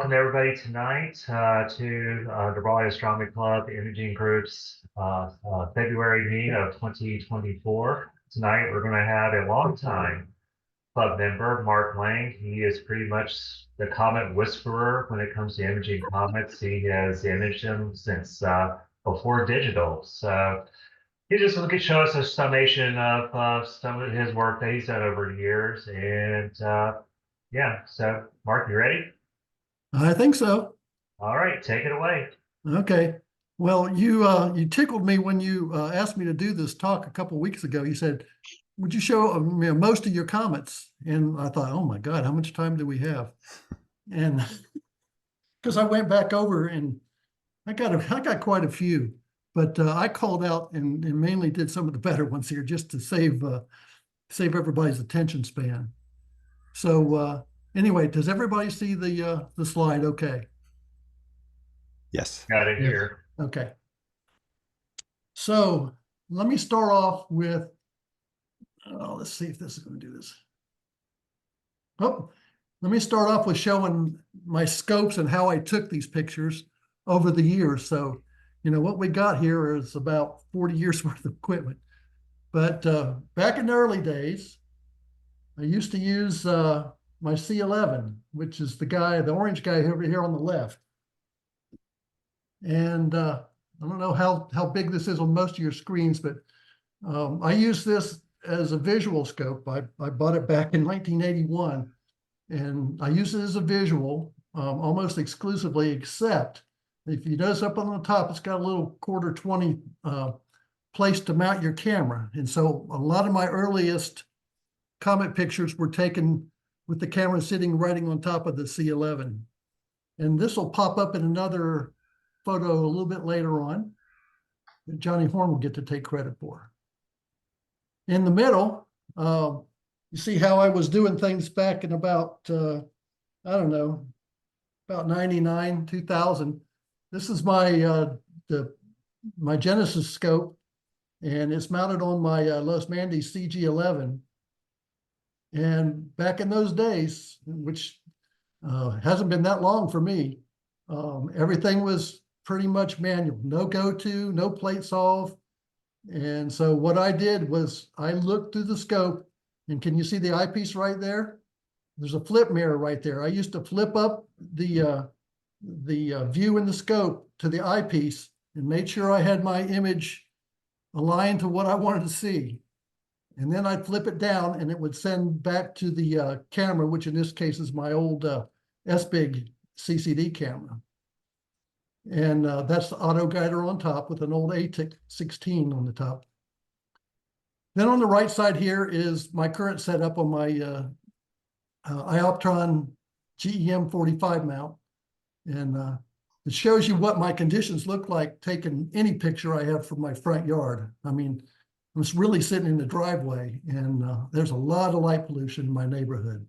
welcome everybody tonight to the Raleigh Astronomy Club Imaging Group's February meeting of 2024. Tonight we're going to have a longtime club member, Mark Lang. He is pretty much the comet whisperer when it comes to imaging comets. He has imaged them since before digital. So he just could show us a summation of some of his work that he's done over the years. And yeah, so Mark, you ready? I think so. All right, take it away. Okay. Well, you tickled me when you asked me to do this talk a couple of weeks ago. You said, "Would you show most of your comets?" And I thought, "Oh my God, how much time do we have?" And because I went back over and I got quite a few, but I called out and mainly did some of the better ones here just to save everybody's attention span. So anyway, does everybody see the slide? Okay. Yes. Got it here. Okay. So let me start off with, let's see if this is going to do this. Oh, let me start off with showing my scopes and how I took these pictures over the years. So, what we got here is about 40 years worth of equipment. But back in the early days, I used to use my C11, which is the orange guy over here on the left. And I don't know how big this is on most of your screens, but I use this as a visual scope. I bought it back in 1981, and I use it as a visual almost exclusively, except if you notice up on the top, it's got a little 1/4-20 place to mount your camera. And so a lot of my earliest comet pictures were taken with the camera sitting right on top of the C11. And this will pop up in another photo a little bit later on that Johnny Horn will get to take credit for. In the middle, you see how I was doing things back in about, I don't know, about 99, 2000. This is my Genesis scope, and it's mounted on my Los Mandes CG11. And back in those days, which hasn't been that long for me, everything was pretty much manual, no go-to, no plate solve. And so what I did was I looked through the scope, and can you see the eyepiece right there? There's a flip mirror right there. I used to flip up the view in the scope to the eyepiece and made sure I had my image aligned to what I wanted to see. And then I'd flip it down and it would send back to the camera, which in this case is my old SBIG CCD camera. And that's the auto guider on top with an old ATIC 16 on the top. Then on the right side here is my current setup on my Ioptron GEM 45 mount. And it shows you what my conditions look like taking any picture I have from my front yard. I mean, I'm really sitting in the driveway, and there's a lot of light pollution in my neighborhood.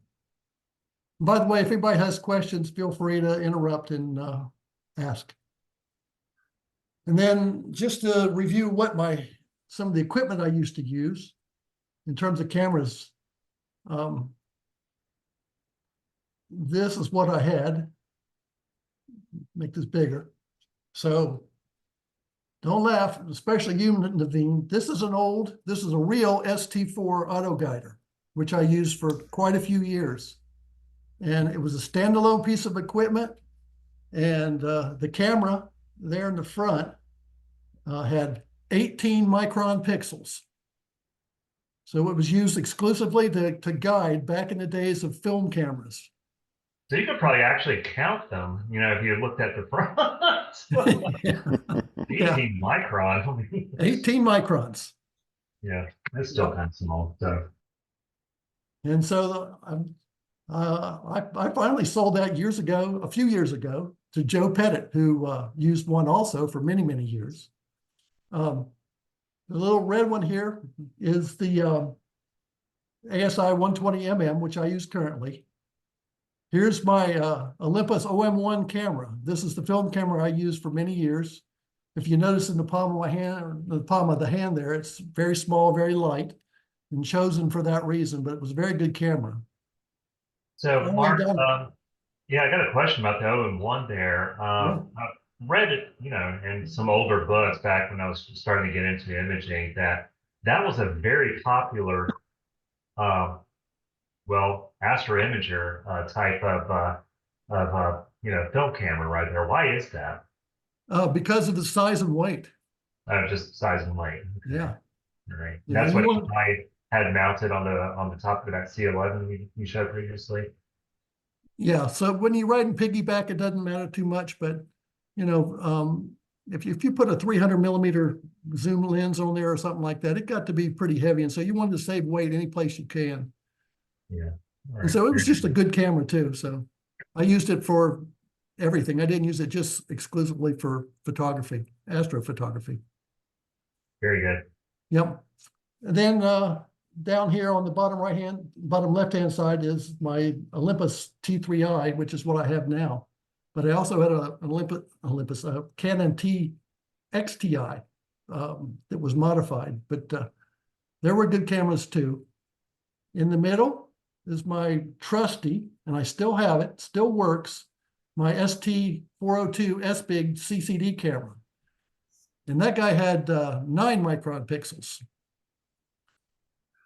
By the way, if anybody has questions, feel free to interrupt and ask. And then just to review what some of the equipment I used to use in terms of cameras. This is what I had. Make this bigger. So don't laugh, especially you, Naveen. This is a real ST4 auto guider, which I used for quite a few years. And it was a standalone piece of equipment. And the camera there in the front had 18 micron pixels. So it was used exclusively to guide back in the days of film cameras. So you could probably actually count them, if you looked at the front. 18 micron. 18 microns. Yeah, that's still kind of small. So. And so I finally sold that a few years ago, to Joe Pettit, who used one also for many, many years. The little red one here is the ASI 120mm, which I use currently. Here's my Olympus OM1 camera. This is the film camera I used for many years. If you notice in the palm of my hand, or the palm of the hand there, it's very small, very light, and chosen for that reason, but it was a very good camera. So Mark, Yeah, I got a question about the OM1 there. Yeah. I read it, in some older books back when I was starting to get into imaging that was a very popular, uh, well, astro imager type of film camera right there. Why is that? Because of the size and weight. Just size and weight. Okay, Yeah. all right. Yeah. That's You what want, I had mounted on the top of that C11 you showed previously. yeah. So when you ride and piggyback, it doesn't matter too much, but if you put a 300 millimeter zoom lens on there or something like that, it got to be pretty heavy. And so you wanted to save weight any place you can. Yeah. All And right. so it Very was just a good. good camera too. So I used it for everything. I didn't use it just exclusively for photography, astrophotography. Very good. Yep. And then down here on the bottom left-hand side is my Olympus T3i, which is what I have now. But I also had a Canon T XTI that was modified. But there were good cameras too. In the middle is my trusty, and I still have it, still works, my ST402 S-Big CCD camera. And that guy had 9 micron pixels,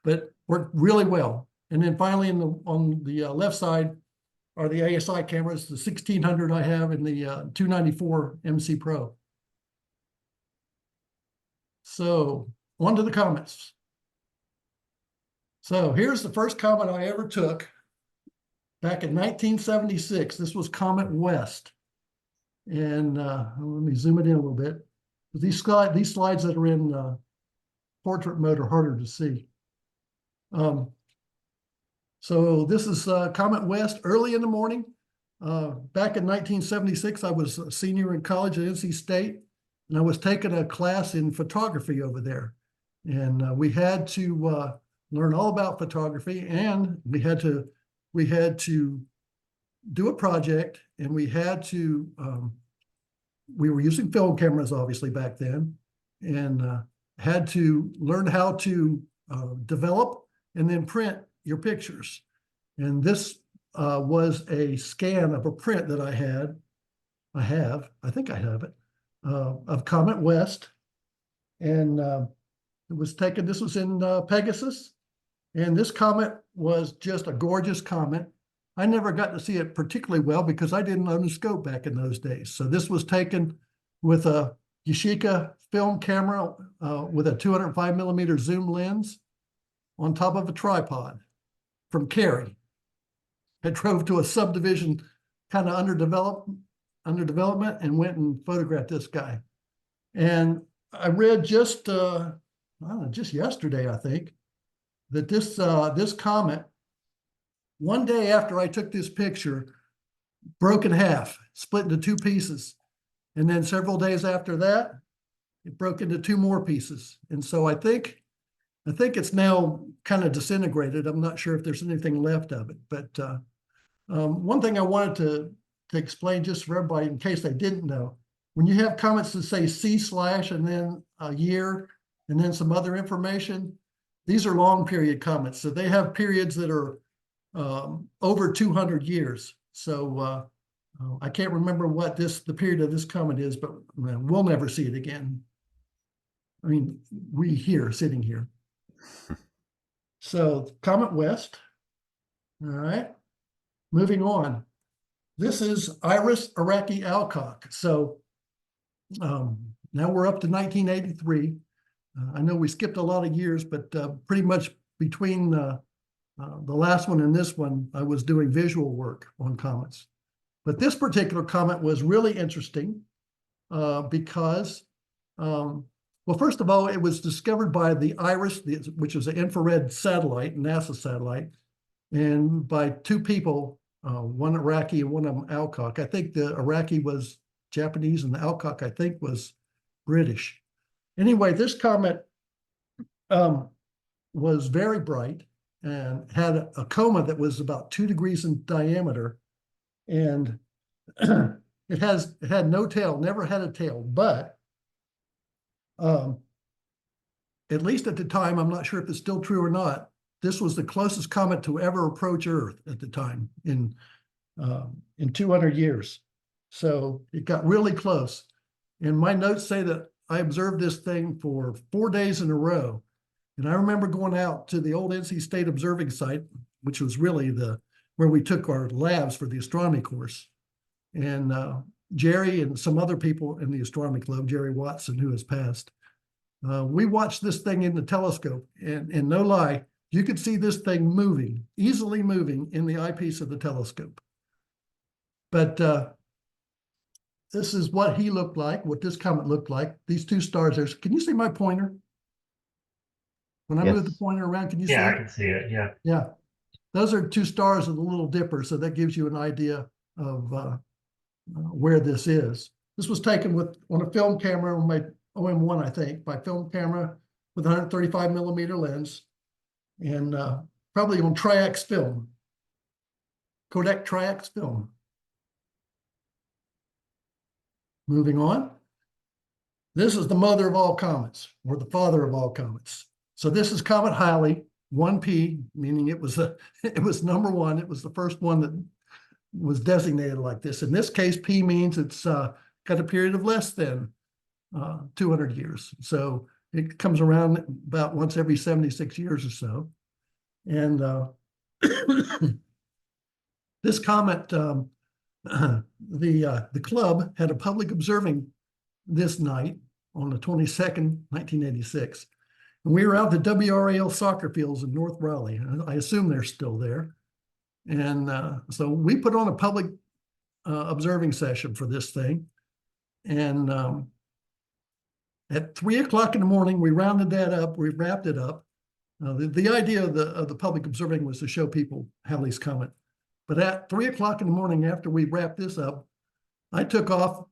but worked really well. And then finally on the left side are the ASI cameras, the 1600 I have and the 294 MC Pro. So on to the comets. So here's the first comet I ever took back in 1976. This was Comet West. And let me zoom it in a little bit. These slides that are in portrait mode are harder to see. So this is Comet West early in the morning. Back in 1976, I was a senior in college at NC State, and I was taking a class in photography over there. And we had to learn all about photography, and we had to do a project, and we were using film cameras obviously back then, and had to learn how to develop and then print your pictures. And this was a scan of a print that I think I have it, of Comet West. And it was taken, this was in Pegasus. And this comet was just a gorgeous comet. I never got to see it particularly well because I didn't own a scope back in those days. So this was taken with a Yashica film camera with a 205 millimeter zoom lens on top of a tripod from Cary. I drove to a subdivision kind of under development and went and photographed this guy. And I read just yesterday, I think, that this comet, one day after I took this picture, broke in half, split into 2 pieces. And then several days after that, it broke into 2 more pieces. And so I think it's now kind of disintegrated. I'm not sure if there's anything left of it. But one thing I wanted to explain just for everybody in case they didn't know, when you have comments that say C/ and then a year and then some other information, these are long period comments. So they have periods that are over 200 years. So I can't remember what the period of this comet is, but we'll never see it again. I mean, sitting here. So Comet West. All right. Moving on. This is Iris Iraqi Alcock. So now we're up to 1983. I know we skipped a lot of years, but pretty much between the last one and this one, I was doing visual work on comets. But this particular comet was really interesting because, well, first of all, it was discovered by the IRIS, which is an infrared satellite, NASA satellite, and by 2 people, one Iraqi and one of them Alcock. I think the Iraqi was Japanese and the Alcock, I think, was British. Anyway, this comet was very bright and had a coma that was about 2 degrees in diameter. And it had no tail, never had a tail, but at least at the time, I'm not sure if it's still true or not, this was the closest comet to ever approach Earth at the time in in 200 years. So it got really close. And my notes say that I observed this thing for 4 days in a row. And I remember going out to the old NC State observing site, which was really where we took our labs for the astronomy course. And Jerry and some other people in the astronomy club, Jerry Watson, who has passed, we watched this thing in the telescope. And no lie, you could see this thing moving, easily moving in the eyepiece of the telescope. But this is what he looked like, what this comet looked like. These two stars there. Can you see my pointer? When I move the pointer around, can you see it? Yeah, I can see it. Yeah. Yeah. Those are two stars of the Little Dipper. So that gives you an idea of where this is. This was taken on a film camera on my OM1, I think, by film camera with a 135 millimeter lens, and probably on Tri-X film, Kodak Tri-X film. Moving on. This is the mother of all comets, or the father of all comets. So this is Comet Halley, 1P, meaning it was number one. It was the first one that was designated like this. In this case, P means it's got a period of less than 200 years. So it comes around about once every 76 years or so. And this comet, the club had a public observing this night on the 22nd, 1986. And we were out at the WRAL soccer fields in North Raleigh. I assume they're still there. And so we put on a public observing session for this thing. And at 3 o'clock in the morning, we rounded that up. We wrapped it up. The idea of the public observing was to show people Halley's Comet. But at 3 o'clock in the morning, after we wrapped this up, I took off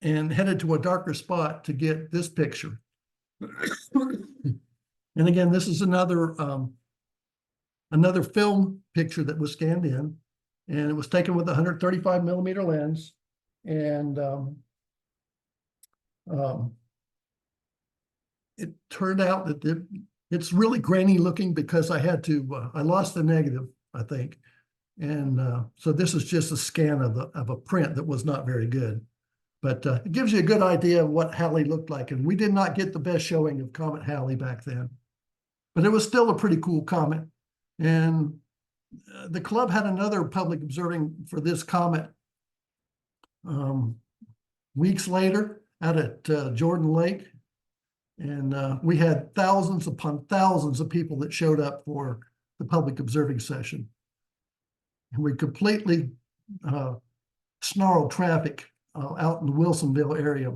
and headed to a darker spot to get this picture. And again, this is another film picture that was scanned in, and it was taken with a 135 millimeter lens. And it turned out that it's really grainy looking because I had to, I lost the negative, I think. And so this is just a scan of a print that was not very good. But it gives you a good idea of what Halley looked like. And we did not get the best showing of Comet Halley back then. But it was still a pretty cool comet. And the club had another public observing for this comet weeks later out at Jordan Lake. And we had thousands upon thousands of people that showed up for the public observing session. And we completely snarled traffic out in the Wilsonville area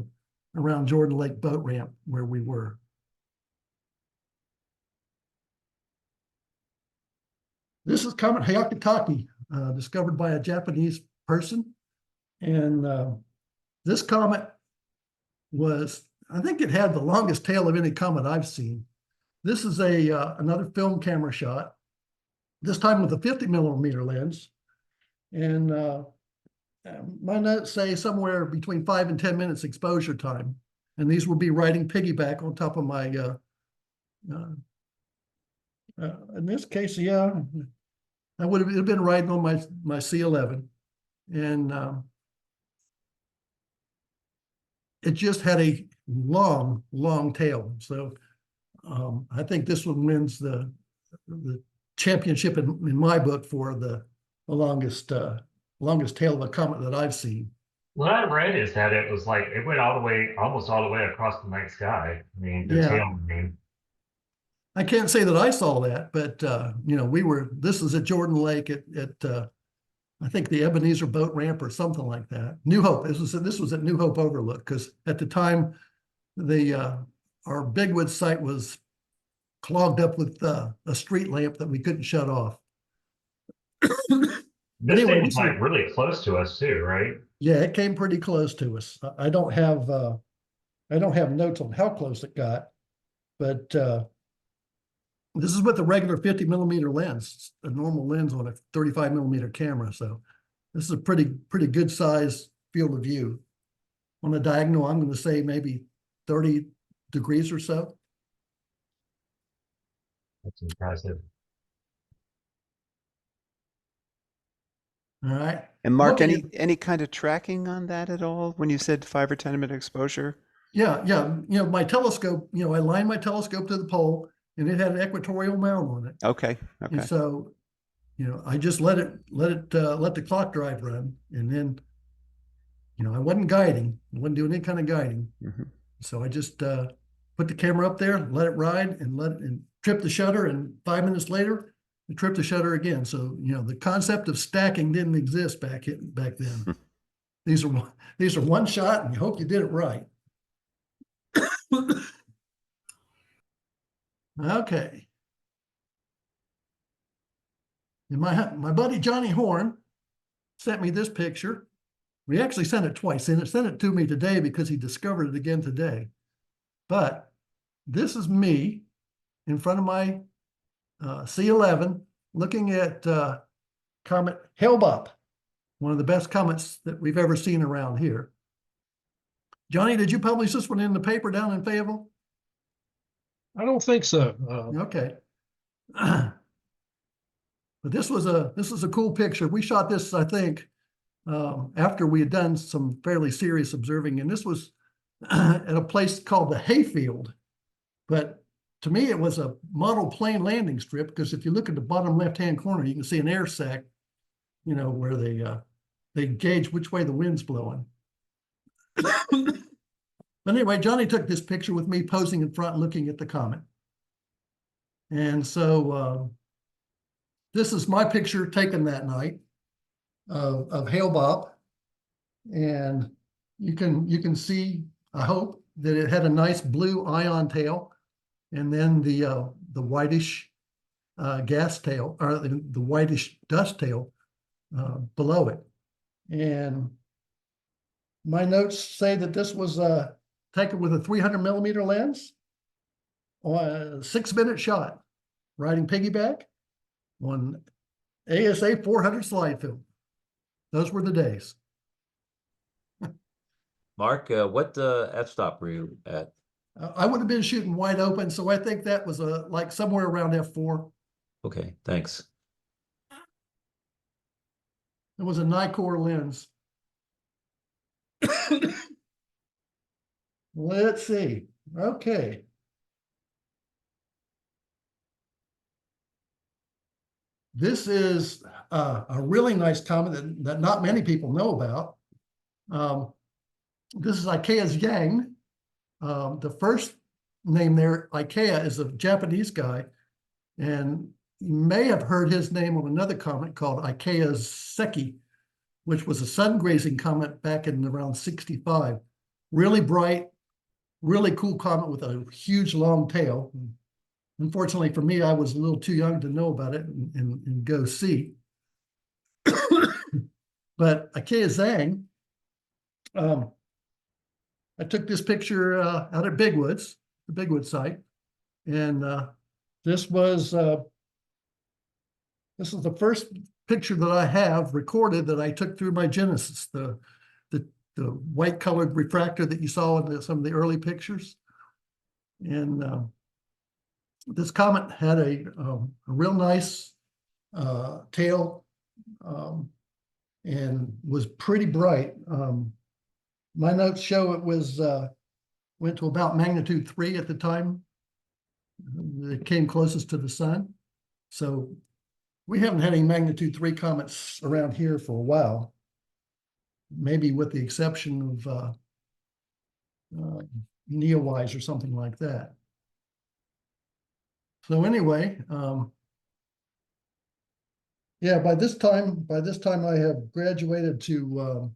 around Jordan Lake boat ramp where we were. This is Comet Hyakutake, discovered by a Japanese person. And this comet was, I think it had the longest tail of any comet I've seen. This is another film camera shot, this time with a 50 millimeter lens. And my notes say somewhere between 5 and 10 minutes exposure time. And these would be riding piggyback on top of my, in this case, yeah, I would have been riding on my C11. And it just had a long, long tail. So I think this one wins the championship in my book for the longest tail of a comet that I've seen. What I read is that it was like it went all the way, almost all the way across the night sky. I mean, the tail. I mean, I can't say that I saw that, but you know, this is at Jordan Lake at I think the Ebenezer boat ramp or something like that. New Hope. This was at New Hope Overlook, because at the time our Bigwood site was clogged up with a street lamp that we couldn't shut off. this thing was like really close to us too, right? Yeah, it came pretty close to us. I don't have notes on how close it got, but this is with a regular 50 millimeter lens, a normal lens on a 35 millimeter camera. So this is a pretty good size field of view. On a diagonal, I'm going to say maybe 30 degrees or so. That's impressive. All right. And Mark, Oh, any kind of tracking on that at all when you said 5 or 10-minute exposure? yeah. My telescope, I lined my telescope to the pole and it had an equatorial mount on it. Okay, And okay. so, I just let the clock drive run. And then, I wasn't guiding. I wasn't doing any kind of guiding. Hmm. So I just put the camera up there, let it ride, and trip the shutter. And 5 minutes later, I tripped the shutter again. So the concept of stacking didn't exist back then. These are one shot, and you hope you did it right. Okay. And my buddy Johnny Horn sent me this picture. We actually sent it twice, and it sent it to me today because he discovered it again today. But this is me in front of my C11 looking at comet Hale-Bopp, one of the best comets that we've ever seen around here. Johnny, did you publish this one in the paper down in Fayetteville? I don't think so. Okay. But this is a cool picture. We shot this, I think, after we had done some fairly serious observing, and this was at a place called the Hayfield. But to me, it was a model plane landing strip, because if you look at the bottom left-hand corner, you can see an air sac, where they gauge which way the wind's blowing. But anyway, Johnny took this picture with me posing in front, looking at the comet. And so this is my picture taken that night of Hale-Bopp. And you can see, I hope, that it had a nice blue ion tail, and then the whitish gas tail, or the whitish dust tail below it. And my notes say that this was taken with a 300 millimeter lens on a 6-minute shot, riding piggyback on ASA 400 slide film. Those were the days. Mark, what f-stop were you at? I would have been shooting wide open, so I think that was like somewhere around f4. Okay, thanks. It was a Nikkor lens. Let's see. Okay. This is a really nice comet that not many people know about. This is Ikea's Yang. The first name there, Ikea, is a Japanese guy, and you may have heard his name on another comet called Ikea's Seki, which was a sun-grazing comet back in around 65. Really bright, really cool comet with a huge long tail. Unfortunately for me, I was a little too young to know about it and go see. But Ikea Zhang, I took this picture out at Bigwoods, the Bigwood site, and this is the first picture that I have recorded that I took through my Genesis, the white colored refractor that you saw in some of the early pictures. And this comet had a real nice tail and was pretty bright. My notes show it went to about magnitude 3 at the time. It came closest to the sun. So we haven't had any magnitude 3 comets around here for a while, maybe with the exception of Neowise or something like that. So anyway, yeah, by this time I have graduated to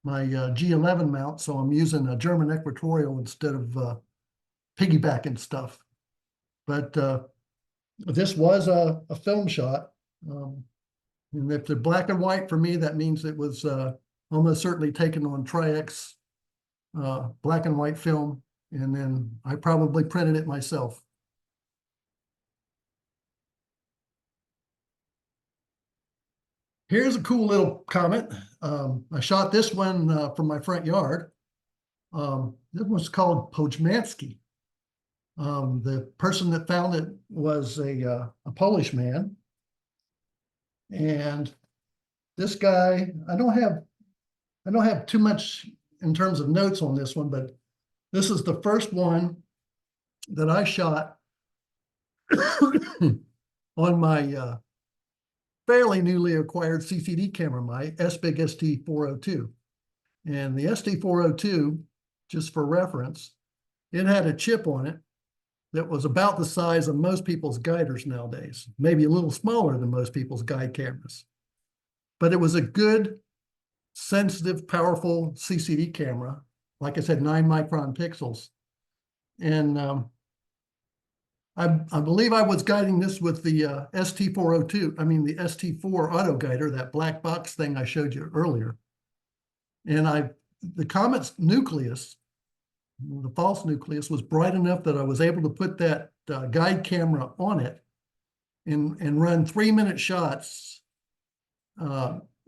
my G11 mount, so I'm using a German equatorial instead of piggybacking stuff. But this was a film shot. And if they're black and white, for me, that means it was almost certainly taken on Tri-X black and white film. And then I probably printed it myself. Here's a cool little comet. I shot this one from my front yard. This one's called Pojmansky. The person that found it was a Polish man. And this guy, I don't have too much in terms of notes on this one, but this is the first one that I shot on my fairly newly acquired CCD camera, my SBIG ST402. And the ST402, just for reference, it had a chip on it that was about the size of most people's guiders nowadays, maybe a little smaller than most people's guide cameras. But it was a good, sensitive, powerful CCD camera. Like I said, 9-micron pixels. And I believe I was guiding this with the ST402, the ST4 auto guider, that black box thing I showed you earlier. And the Comet's nucleus, the false nucleus, was bright enough that I was able to put that guide camera on it and run 3-minute shots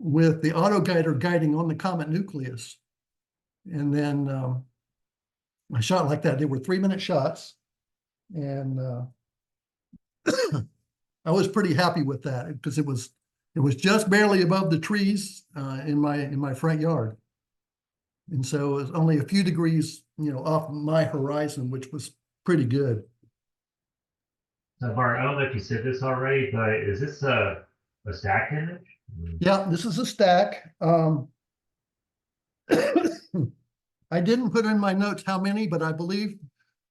with the auto guider guiding on the Comet nucleus. And then I shot like that. They were 3-minute shots. And I was pretty happy with that because it was just barely above the trees in my front yard. And so it was only a few degrees, off my horizon, which was pretty good. So Mark, I don't know if you said this already, but is this a stack image? Yeah, this is a stack. I didn't put in my notes how many, but I believe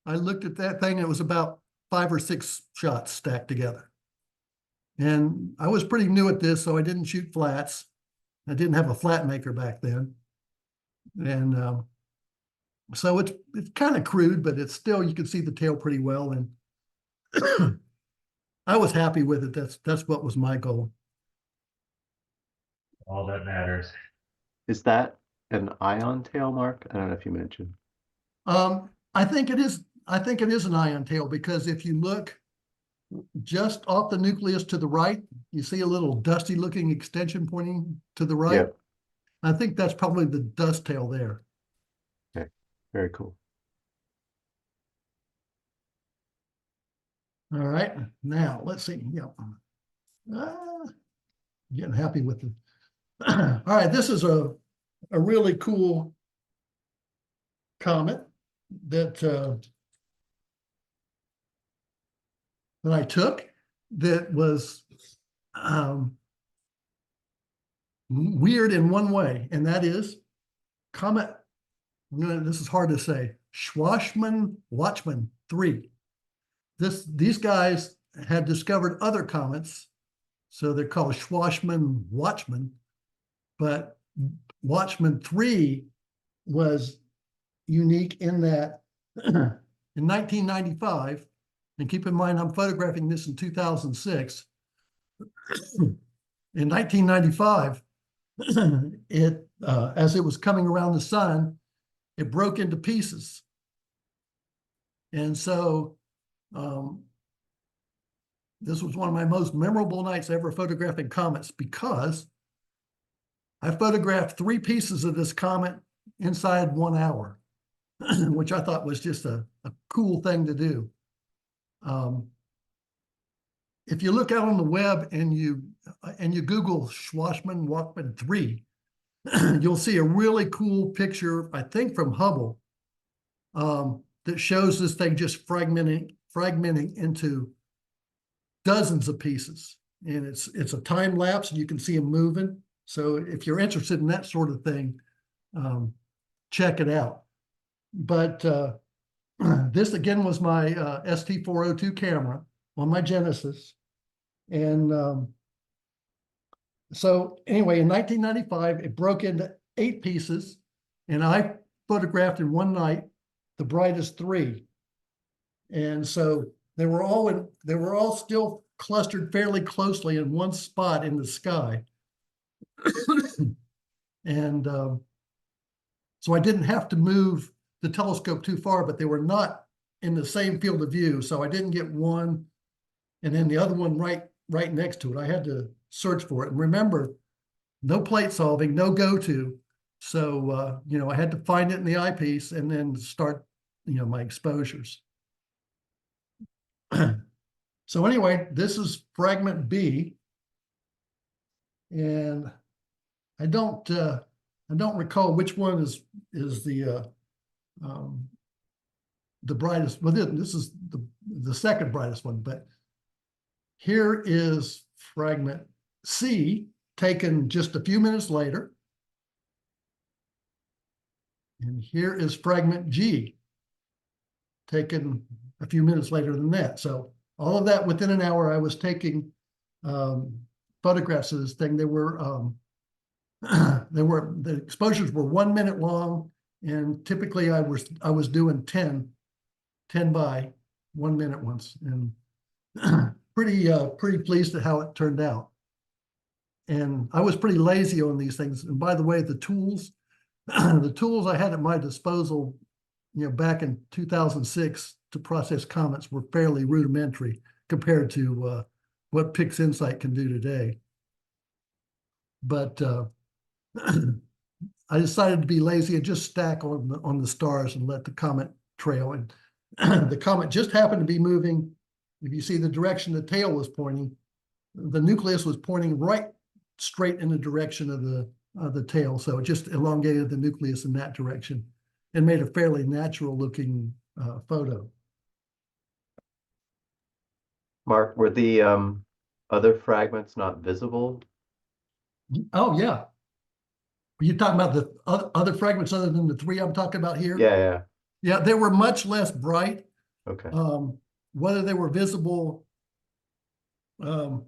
I looked at that thing. It was about 5 or 6 shots stacked together. And I was pretty new at this, so I didn't shoot flats. I didn't have a flat maker back then. And so it's kind of crude, but it's still, you can see the tail pretty well. And I was happy with it. That's what was my goal. All that matters. Is that an ion tail, Mark? I don't know if you mentioned. I think it is an ion tail because if you look just off the nucleus to the right, you see a little dusty looking extension pointing to the right. Yep. I think that's probably the dust tail there. Okay, very cool. All right, now let's see. Yeah, getting happy with it. All right, this is a really cool comet that I took that was weird in one way, and that is Comet. This is hard to say. Schwarzmann-Watchman 3. These guys had discovered other comets, so they're called Schwarzmann-Watchman. But Watchman 3 was unique in that in 1995, and keep in mind I'm photographing this in 2006. In 1995, as it was coming around the sun, it broke into pieces. And so this was one of my most memorable nights ever photographing comets because I photographed 3 pieces of this comet inside 1 hour, which I thought was just a cool thing to do. If you look out on the web and you Google Schwarzmann-Watchman 3, you'll see a really cool picture, I think from Hubble, that shows this thing just fragmenting into dozens of pieces. And it's a time lapse and you can see them moving. So if you're interested in that sort of thing, check it out. But this again was my ST402 camera on my Genesis. And so anyway, in 1995, it broke into 8 pieces, and I photographed in one night the brightest 3. And so they were all still clustered fairly closely in one spot in the sky. And so I didn't have to move the telescope too far, but they were not in the same field of view. So I didn't get one and then the other one right next to it. I had to search for it. And remember, no plate solving, no go-to. So, I had to find it in the eyepiece and then start, my exposures. So anyway, this is fragment B. And I don't recall which one is the brightest. Well, this is the second brightest one, but here is fragment C taken just a few minutes later. And here is fragment G taken a few minutes later than that. So all of that within an hour, I was taking photographs of this thing. The exposures were 1 minute long, and typically I was doing 10 by 1 minute ones, and pretty pleased at how it turned out. And I was pretty lazy on these things. And by the way, the tools I had at my disposal, back in 2006 to process comets were fairly rudimentary compared to what PixInsight can do today. But I decided to be lazy and just stack on the stars and let the comet trail. And the comet just happened to be moving. If you see the direction the tail was pointing, the nucleus was pointing right straight in the direction of the tail. So it just elongated the nucleus in that direction and made a fairly natural looking photo. Mark, were the other fragments not visible? Oh, yeah. Are you talking about the other fragments other than the three I'm talking about here? Yeah. Yeah, they were much less bright. Okay. Whether they were visible, well,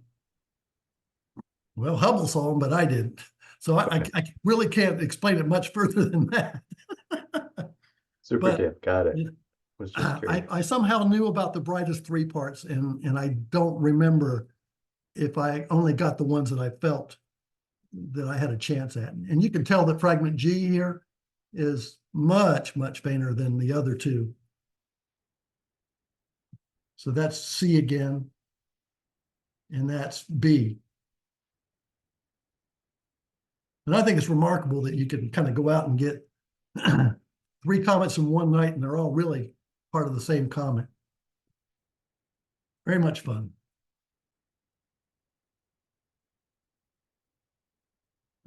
Hubble saw them, but I didn't. So I really can't explain it much further than that. Super But, tip. Got it. Was just curious. I somehow knew about the brightest three parts, and I don't remember if I only got the ones that I felt that I had a chance at. And you can tell that fragment G here is much, much fainter than the other two. So that's C again, and that's B. And I think it's remarkable that you can kind of go out and get 3 comets in one night, and they're all really part of the same comet. Very much fun.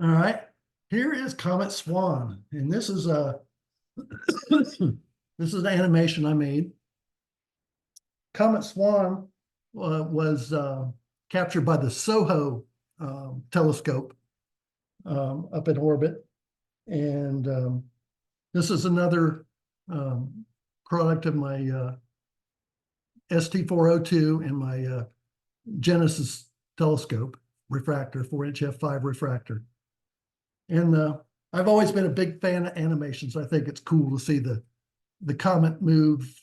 All right, here is Comet Swan, and this is this is an animation I made. Comet Swan was captured by the SOHO telescope up in orbit, and this is another product of my ST402 and my Genesis telescope refractor, 4-inch f5 refractor. And I've always been a big fan of animations. I think it's cool to see the comet move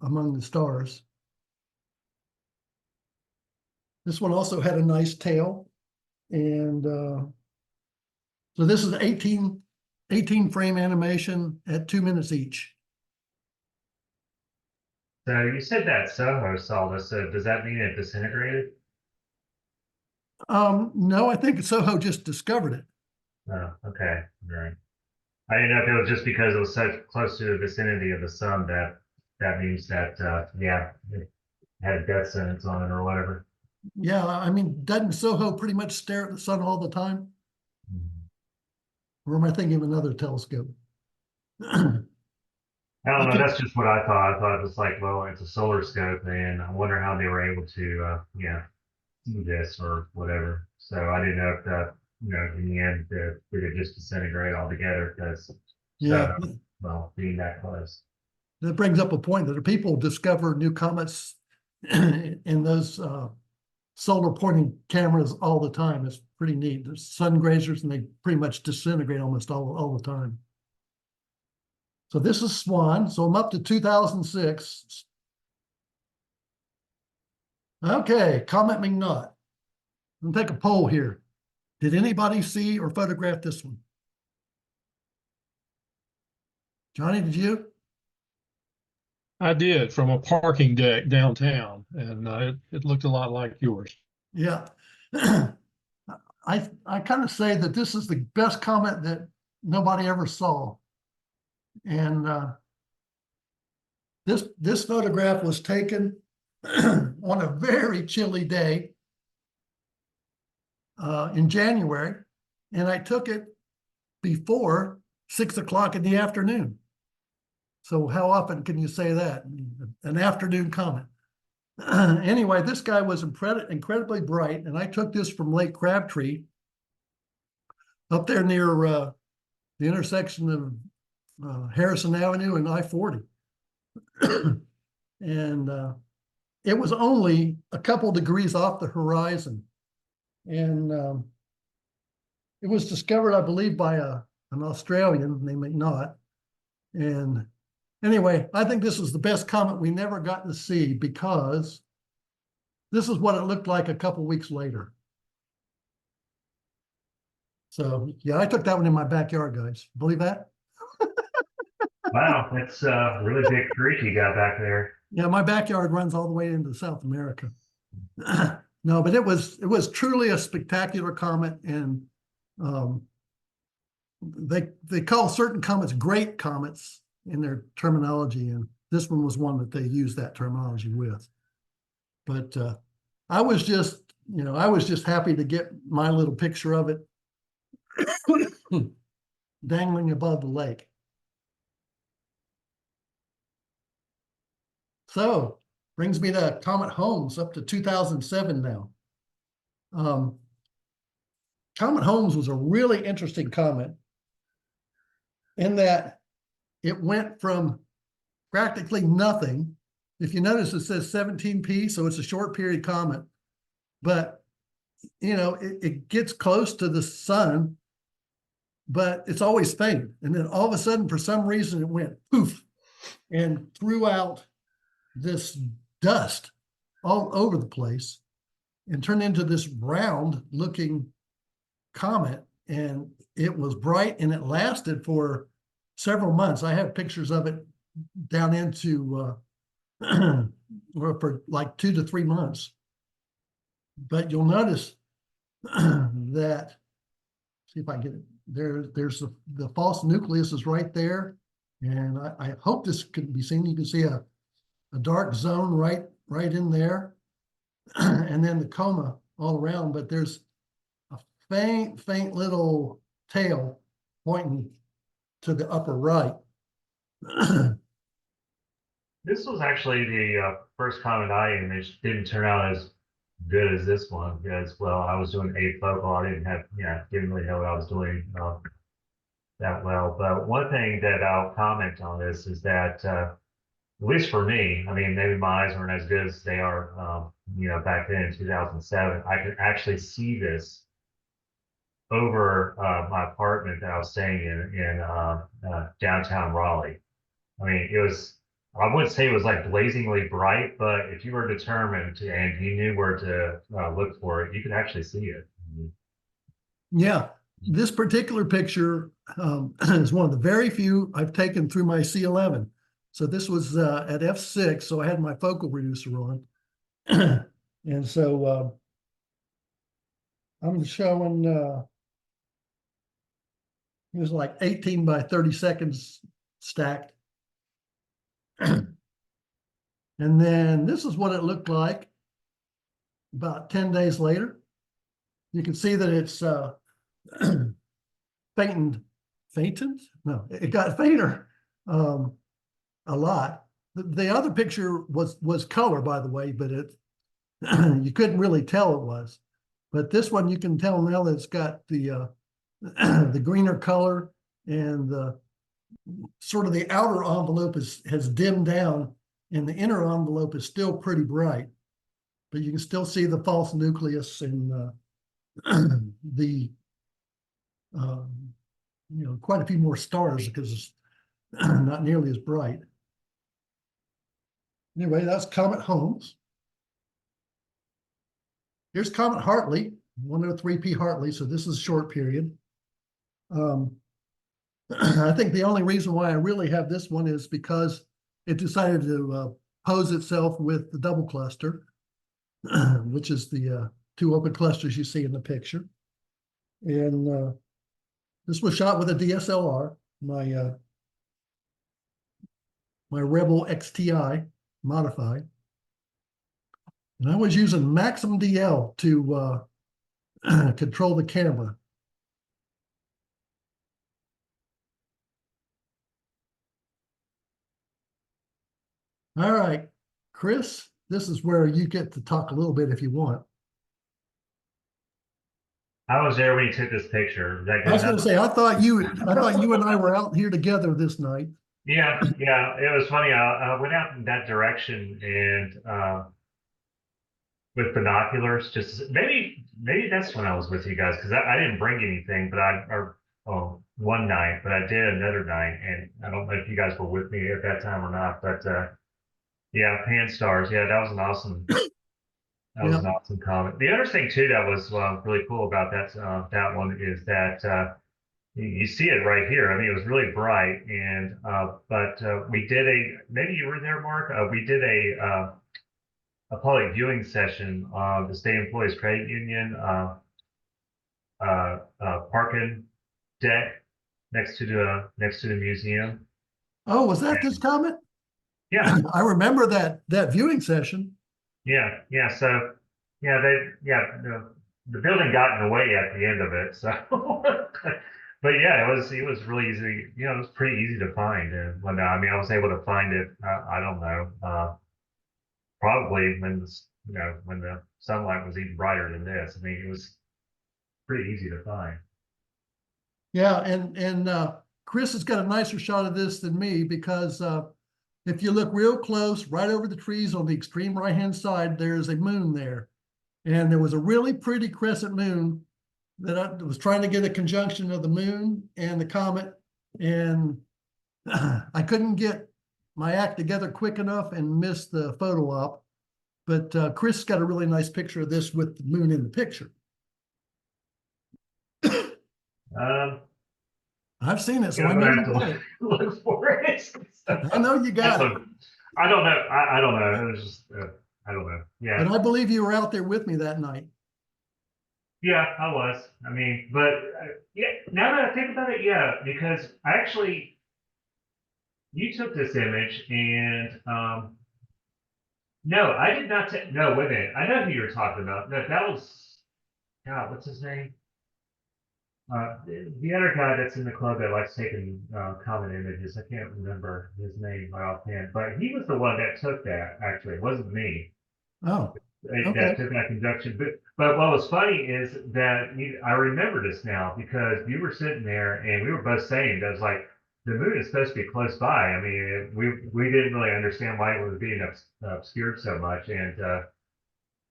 among the stars. This one also had a nice tail. And so this is 18 frame animation at 2 minutes each. So you said that Soho saw this, so does that mean it disintegrated? No, I think Soho just discovered it. Oh, okay, right. I didn't know if it was just because it was so close to the vicinity of the sun that means that yeah, it had a death sentence on it or whatever. Yeah, I mean, doesn't Soho pretty much stare at the sun all the time? Or am I thinking of another telescope? I don't know. Okay. That's just what I thought. I thought it was like, well, it's a solar scope, and I wonder how they were able to, see this or whatever. So I didn't know if that, in the end, did it just disintegrate altogether because, Yeah, well, being that close. that brings up a point that people discover new comets in those solar pointing cameras all the time. It's pretty neat. There's sun grazers, and they pretty much disintegrate almost all the time. So this is Swan. So I'm up to 2006. Okay, Comet McNaught. I'm gonna take a poll here. Did anybody see or photograph this one? Johnny, did you? I did from a parking deck downtown, and it looked a lot like yours. Yeah. I kind of say that this is the best comet that nobody ever saw. And this photograph was taken on a very chilly day in January. and I took it before 6 o'clock in the afternoon. So how often can you say that? An afternoon comet. Anyway, this guy was incredibly bright, and I took this from Lake Crabtree up there near the intersection of Harrison Avenue and I-40. And it was only a couple degrees off the horizon. And it was discovered, I believe, by an Australian named McNaught. And anyway, I think this is the best comet we never got to see, because this is what it looked like a couple weeks later. So yeah, I took that one in my backyard, guys. Believe that? Wow, that's a really big creek you got back there. Yeah, my backyard runs all the way into South America. No, but it was truly a spectacular comet, and they call certain comets great comets in their terminology, and this one was one that they used that terminology with. But I was just happy to get my little picture of it dangling above the lake. So brings me to Comet Holmes up to 2007 now. Comet Holmes was a really interesting comet in that it went from practically nothing. If you notice, it says 17P, so it's a short period comet, but it gets close to the sun, but it's always faint. And then all of a sudden, for some reason, it went poof and threw out this dust all over the place and turned into this round looking comet. And it was bright, and it lasted for several months. I have pictures of it down into or for like 2 to 3 months. But you'll notice that, see if I get it, there's the false nucleus is right there. And I hope this can be seen. You can see a dark zone right in there, and then the coma all around, but there's a faint little tail pointing to the upper right. This was actually the first comet I imaged. Didn't turn out as good as this one, because, well, I was doing afocal. I didn't really know what I was doing that well. But one thing that I'll comment on this is that at least for me, I mean, maybe my eyes weren't as good as they are, back then in 2007. I could actually see this over my apartment that I was staying in downtown Raleigh. I mean, I wouldn't say it was like blazingly bright, but if you were determined and you knew where to look for it, you could actually see it. Yeah, this particular picture is one of the very few I've taken through my C11. So this was at f6, so I had my focal reducer on. And so I'm showing, it was like 18 by 30 seconds stacked. And then this is what it looked like about 10 days later. You can see that it's fainted? No, it got fainter. A lot. The other picture was color, by the way, but it you couldn't really tell it was. But this one you can tell now that it's got the the greener color, and the sort of the outer envelope has dimmed down, and the inner envelope is still pretty bright. But you can still see the false nucleus and the quite a few more stars, because it's not nearly as bright. Anyway, that's Comet Holmes. Here's Comet Hartley, 103P Hartley, so this is a short period. I think the only reason why I really have this one is because it decided to pose itself with the double cluster, which is the 2 open clusters you see in the picture. And this was shot with a DSLR, my Rebel XTI modified. And I was using maximum DL to control the camera. All right, Chris, this is where you get to talk a little bit if you want. I was there when you took this picture. Is that I good was going enough? to say, I thought you and I were out here together this night. Yeah, yeah. It was funny. I went out in that direction and with binoculars. Just maybe that's when I was with you guys because I didn't bring anything, but one night, but I did another night, and I don't know if you guys were with me at that time or not, but yeah, Pan Stars. Yeah, that was an awesome. That was Yeah. an awesome comment. The other thing too that was really cool about that one is that you see it right here. I mean, it was really bright, and but we did maybe you were there, Mark. We did a public viewing session on the State Employees Credit Union parking deck next to the museum. Oh, was that this comment? Yeah, I remember that viewing session. yeah. So the building got in the way at the end of it. So, but yeah, it was really easy. You know, it was pretty easy to find. And when I mean, I was able to find it. I don't know. Probably when the sunlight was even brighter than this. I mean, it was pretty easy to find. Yeah, and Chris has got a nicer shot of this than me because if you look real close, right over the trees on the extreme right-hand side, there's a moon there. And there was a really pretty crescent moon that I was trying to get a conjunction of the moon and the comet. And I couldn't get my act together quick enough and missed the photo op. But Chris got a really nice picture of this with the moon in the picture. Um, I've seen it, so I'm I know gonna you have got to it. look for it. I know you got it. I don't know. I don't know. It was just I don't know. Yeah. But I believe you were out there with me that night. Yeah, I was. I mean, but yeah, now that I think about it, yeah, because I actually, you took this image and, no, I did not take, no, wait a minute. I know who you're talking about. No, that was, God, what's his name? The other guy that's in the club that likes taking common images. I can't remember his name right offhand, but he was the one that took that, actually. It wasn't me. Oh, okay. That took that conjunction. But what was funny is that I remember this now because you were sitting there and we were both saying that was like the moon is supposed to be close by. I mean, we didn't really understand why it was being obscured so much. And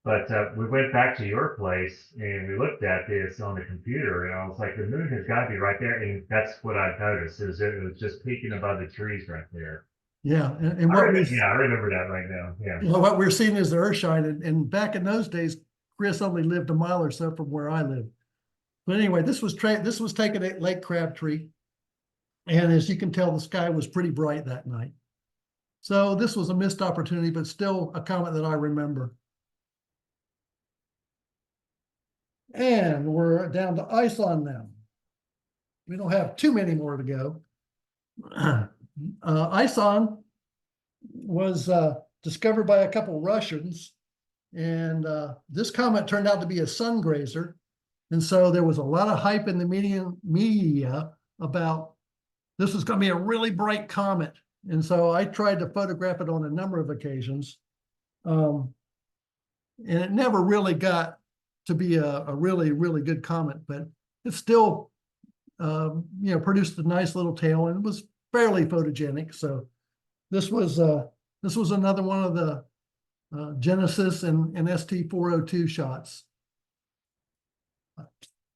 but we went back to your place and we looked at this on the computer and I was like, the moon has got to be right there. And that's what I noticed is it was just peeking above the trees right there. Yeah, and what we I remember that right now. Yeah. you know, what we're seeing is the Earthshine, and back in those days, Chris only lived a mile or so from where I live. But anyway, this was taken at Lake Crabtree, and as you can tell, the sky was pretty bright that night. So this was a missed opportunity, but still a comet that I remember. And we're down to ISON now. We don't have too many more to go. ISON was discovered by a couple Russians, and this comet turned out to be a sun grazer. And so there was a lot of hype in the media about this was going to be a really bright comet. And so I tried to photograph it on a number of occasions. And it never really got to be a really, really good comet, but it still, produced a nice little tail and it was fairly photogenic. So this was another one of the Genesis and ST402 shots.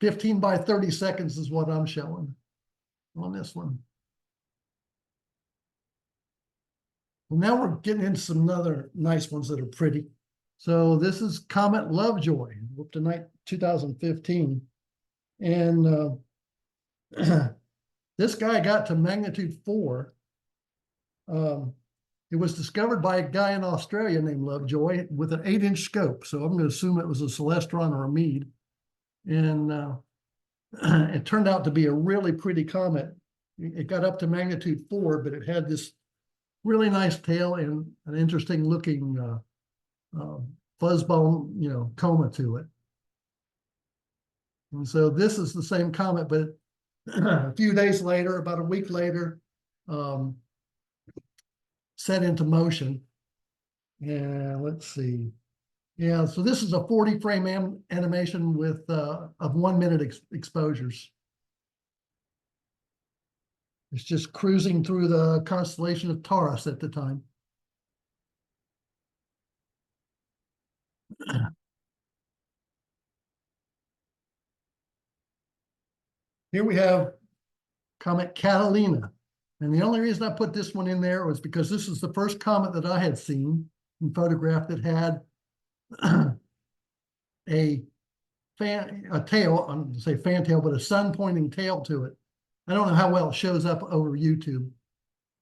15 by 30 seconds is what I'm showing on this one. Well, now we're getting into some other nice ones that are pretty. So this is Comet Lovejoy, up to 2015. And this guy got to magnitude 4. It was discovered by a guy in Australia named Lovejoy with an 8-inch scope. So I'm going to assume it was a Celestron or a Meade. And it turned out to be a really pretty comet. It got up to magnitude 4, but it had this really nice tail and an interesting looking fuzzbone, coma to it. And so this is the same comet, but a few days later, about a week later, set into motion. And let's see. Yeah, so this is a 40 frame animation with of 1 minute exposures. It's just cruising through the constellation of Taurus at the time. Here we have Comet Catalina. And the only reason I put this one in there was because this is the first comet that I had seen and photographed that had a tail, I'm going to say fantail, but a sun pointing tail to it. I don't know how well it shows up over YouTube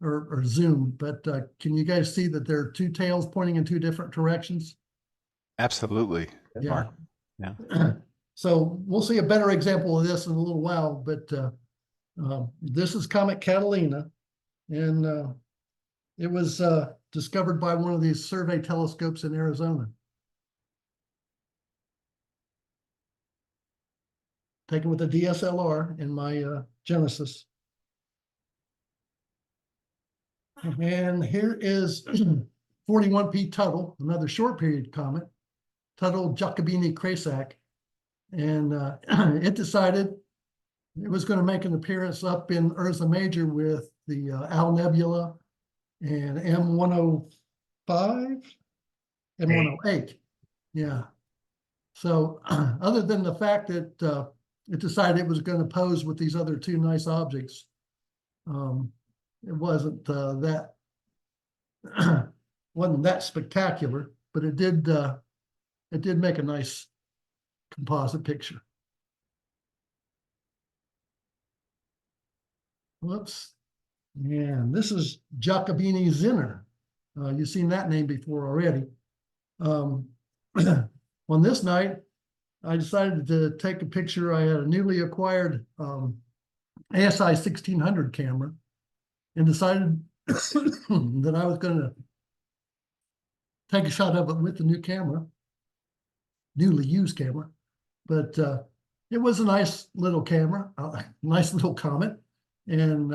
or Zoom, but can you guys see that there are two tails pointing in two different directions? Absolutely, Mark. Yeah. So we'll see a better example of this in a little while, but this is Comet Catalina, and it was discovered by one of these survey telescopes in Arizona. Taken with a DSLR in my Genesis. And here is 41P Tuttle, another short period comet, Tuttle Giacobini-Crasac. And it decided it was going to make an appearance up in Ursa Major with the Owl Nebula and M105, M108. Yeah. So other than the fact that it decided it was going to pose with these other two nice objects, it wasn't wasn't that spectacular, but it did make a nice composite picture. Whoops. And this is Giacobini Zinner. You've seen that name before already. On this night, I decided to take a picture. I had a newly acquired ASI 1600 camera and decided that I was going to take a shot of it with the new camera, newly used camera. But it was a nice little camera, nice little comet. And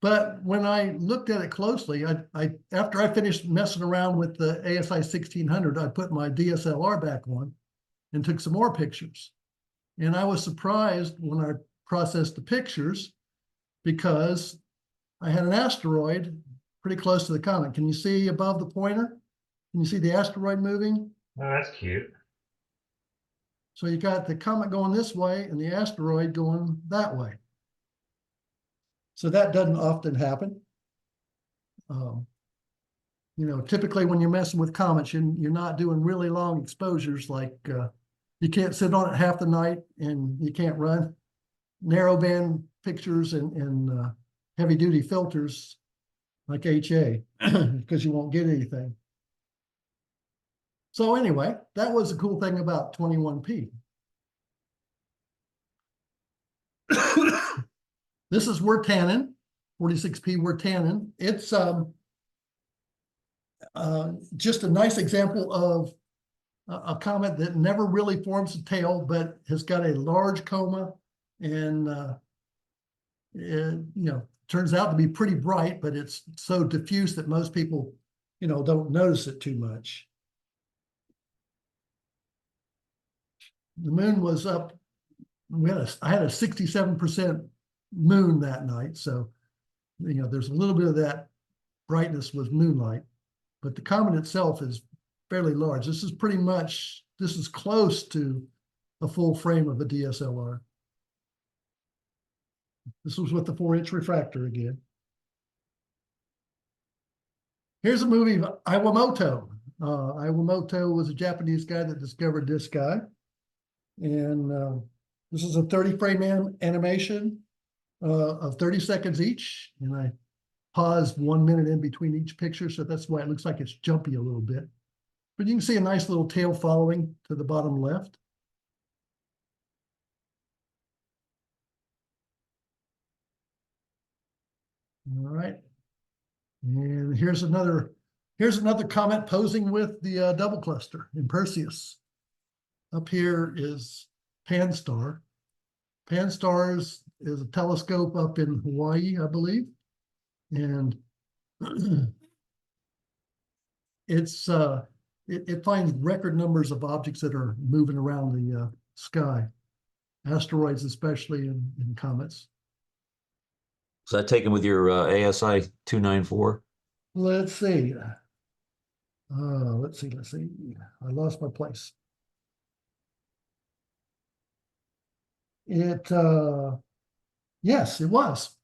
but when I looked at it closely, I after I finished messing around with the ASI 1600, I put my DSLR back on and took some more pictures. And I was surprised when I processed the pictures because I had an asteroid pretty close to the comet. Can you see above the pointer? Can you see the asteroid moving? Oh, that's cute. So you got the comet going this way and the asteroid going that way. So that doesn't often happen. You know, typically when you're messing with comets, you're not doing really long exposures, like you can't sit on it half the night and you can't run narrow band pictures and heavy duty filters like HA because you won't get anything. So anyway, that was the cool thing about 21P. This is Wirtanen, 46P Wirtanen. It's just a nice example of a comet that never really forms a tail, but has got a large coma, and it, turns out to be pretty bright, but it's so diffuse that most people, don't notice it too much. The moon was up. I had a 67% moon that night, so there's a little bit of that brightness with moonlight, but the comet itself is fairly large. This is close to a full frame of a DSLR. This was with the 4-inch refractor again. Here's a movie of Iwamoto. Iwamoto was a Japanese guy that discovered this guy, and this is a 30 frame animation of 30 seconds each, and I paused 1 minute in between each picture, so that's why it looks like it's jumpy a little bit. But you can see a nice little tail following to the bottom left. All right, and here's another comet posing with the double cluster in Perseus. Up here is Pan-STARRS. Pan-STARRS is a telescope up in Hawaii, I believe. And it finds record numbers of objects that are moving around the sky, asteroids especially, and comets. Is that taken with your ASI 294? Let's see. Let's see. I lost my place. Yes, it was.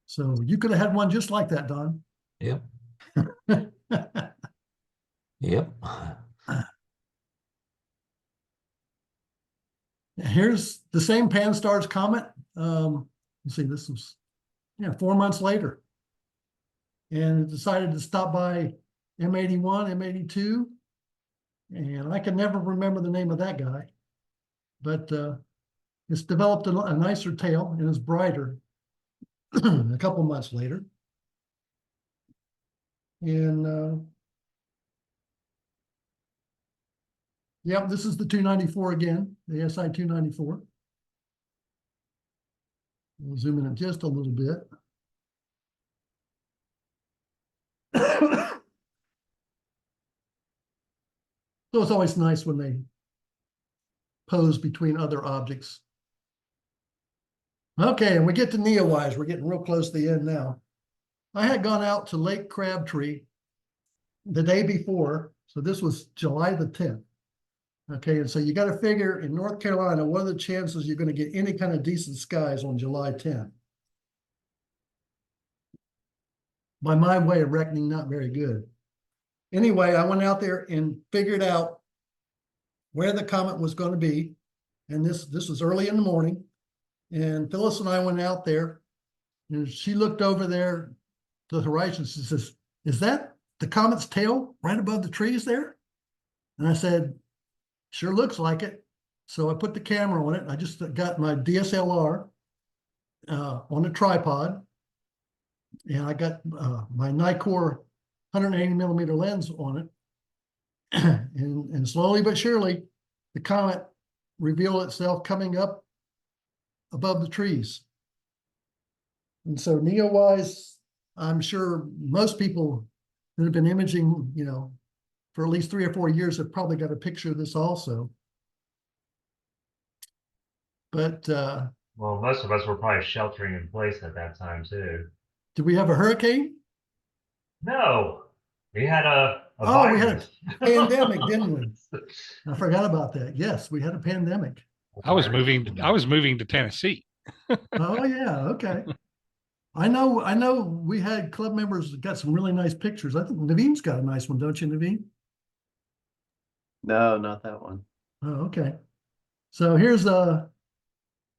So you could have had one just like that, Don. Yep. Yep. Here's the same Pan-STARRS comet. Let's see, this was 4 months later. And it decided to stop by M81, M82. And I can never remember the name of that guy. But it's developed a nicer tail and is brighter a couple months later. And yep, this is the 294 again, the SI 294. We'll zoom in just a little bit. So it's always nice when they pose between other objects. Okay, and we get to Neowise. We're getting real close to the end now. I had gone out to Lake Crabtree the day before, so this was July the 10th. Okay, and so you got to figure in North Carolina, what are the chances you're going to get any kind of decent skies on July 10th? By my way of reckoning, not very good. Anyway, I went out there and figured out where the comet was going to be. And this was early in the morning. And Phyllis and I went out there, and she looked over there to the horizon. She says, "Is that the comet's tail right above the trees there?" And I said, "Sure looks like it." So I put the camera on it. I just got my DSLR on a tripod. And I got my Nikkor 180 millimeter lens on it. and slowly but surely, the comet revealed itself coming up above the trees. And so Neowise, I'm sure most people that have been imaging, for at least 3 or 4 years have probably got a picture of this also. But Well, most of us were probably sheltering in place at that time too. did we have a hurricane? No, we had a Oh, we had virus. a pandemic, didn't we? I forgot about that. Yes, we had a pandemic. I was moving to Tennessee. Oh yeah, okay. I know we had club members that got some really nice pictures. I think Naveen's got a nice one, don't you, Naveen? No, not that one. Oh, okay. So here's what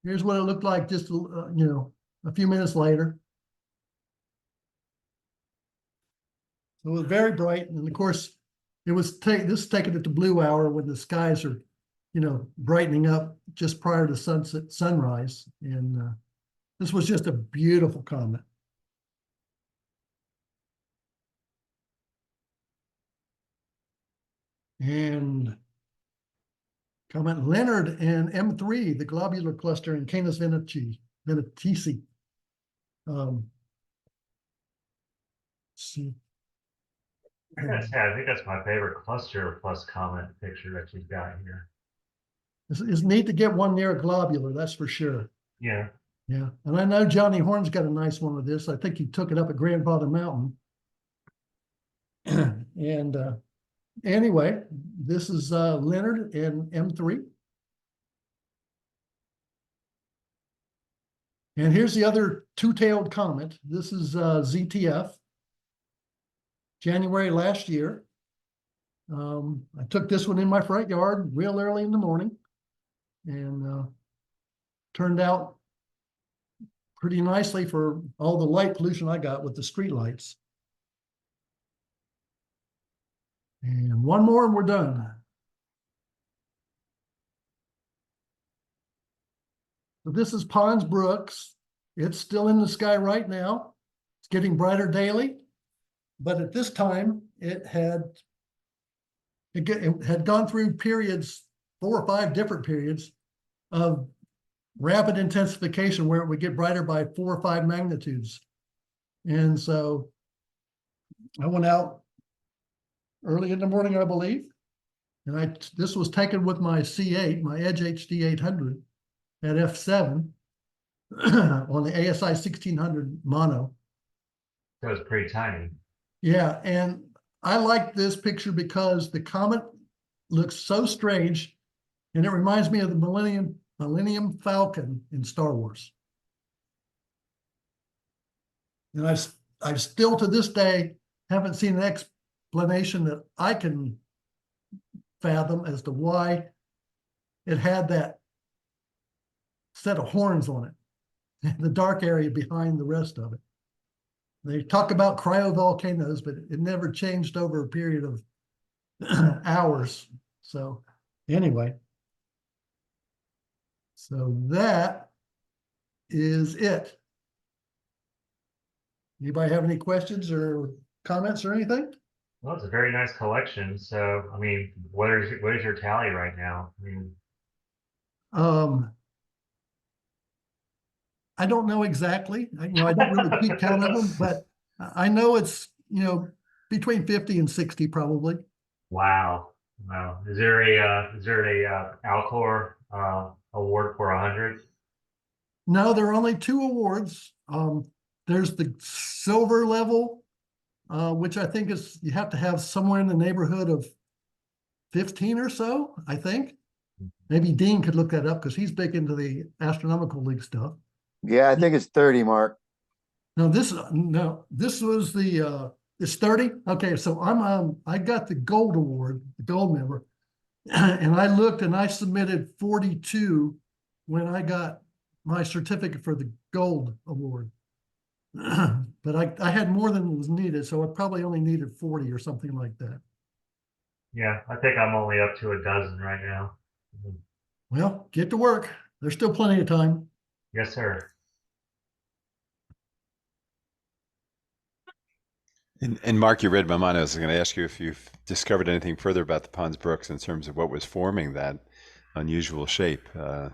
it looked like just a few minutes later. It was very bright, and of course, this is taken at the blue hour when the skies are, brightening up just prior to sunrise, and this was just a beautiful comet. And Comet Leonard and M3, the globular cluster in Canis Venatici. See. I gotta say, I think that's my favorite cluster plus comet picture that you've got here. It's neat to get one near a globular, that's for sure. Yeah. Yeah, and I know Johnny Horn's got a nice one with this. I think he took it up at Grandfather Mountain. And anyway, this is Leonard and M3. And here's the other two-tailed comet. This is ZTF, January last year. I took this one in my front yard real early in the morning, and turned out pretty nicely for all the light pollution I got with the street lights. And one more and we're done. So this is Pons Brooks. It's still in the sky right now. It's getting brighter daily, but at this time it had gone through periods, 4 or 5 different periods of rapid intensification where it would get brighter by 4 or 5 magnitudes. And so I went out early in the morning, I believe. And this was taken with my C8, my Edge HD 800 at f7 on the ASI 1600 mono. That was pretty tiny. Yeah, and I like this picture because the comet looks so strange, and it reminds me of the Millennium Falcon in Star Wars. And I still to this day haven't seen an explanation that I can fathom as to why it had that set of horns on it, the dark area behind the rest of it. They talk about cryovolcanoes, but it never changed over a period of hours. So anyway, so that is it. Anybody have any questions or comments or anything? Well, it's a very nice collection. So, I mean, what is your tally right now? I mean, I don't know exactly. I don't really keep count of them, but I know it's, between 50 and 60 probably. wow. Wow. Is there a Alcor award for 100? No, there are only 2 awards. There's the silver level, which I think is you have to have somewhere in the neighborhood of 15 or so, I think. Maybe Dean could look that up because he's big into the astronomical league stuff. Yeah, I think it's 30, Mark. No, this was the it's 30. Okay, so I got the gold award, the gold member, and I looked and I submitted 42 when I got my certificate for the gold award. But I had more than was needed, so I probably only needed 40 or something like that. Yeah, I think I'm only up to a dozen right now. Well, get to work. There's still plenty of time. Yes, sir. And Mark, you read my mind. I was going to ask you if you've discovered anything further about the Pons Brooks in terms of what was forming that unusual shape.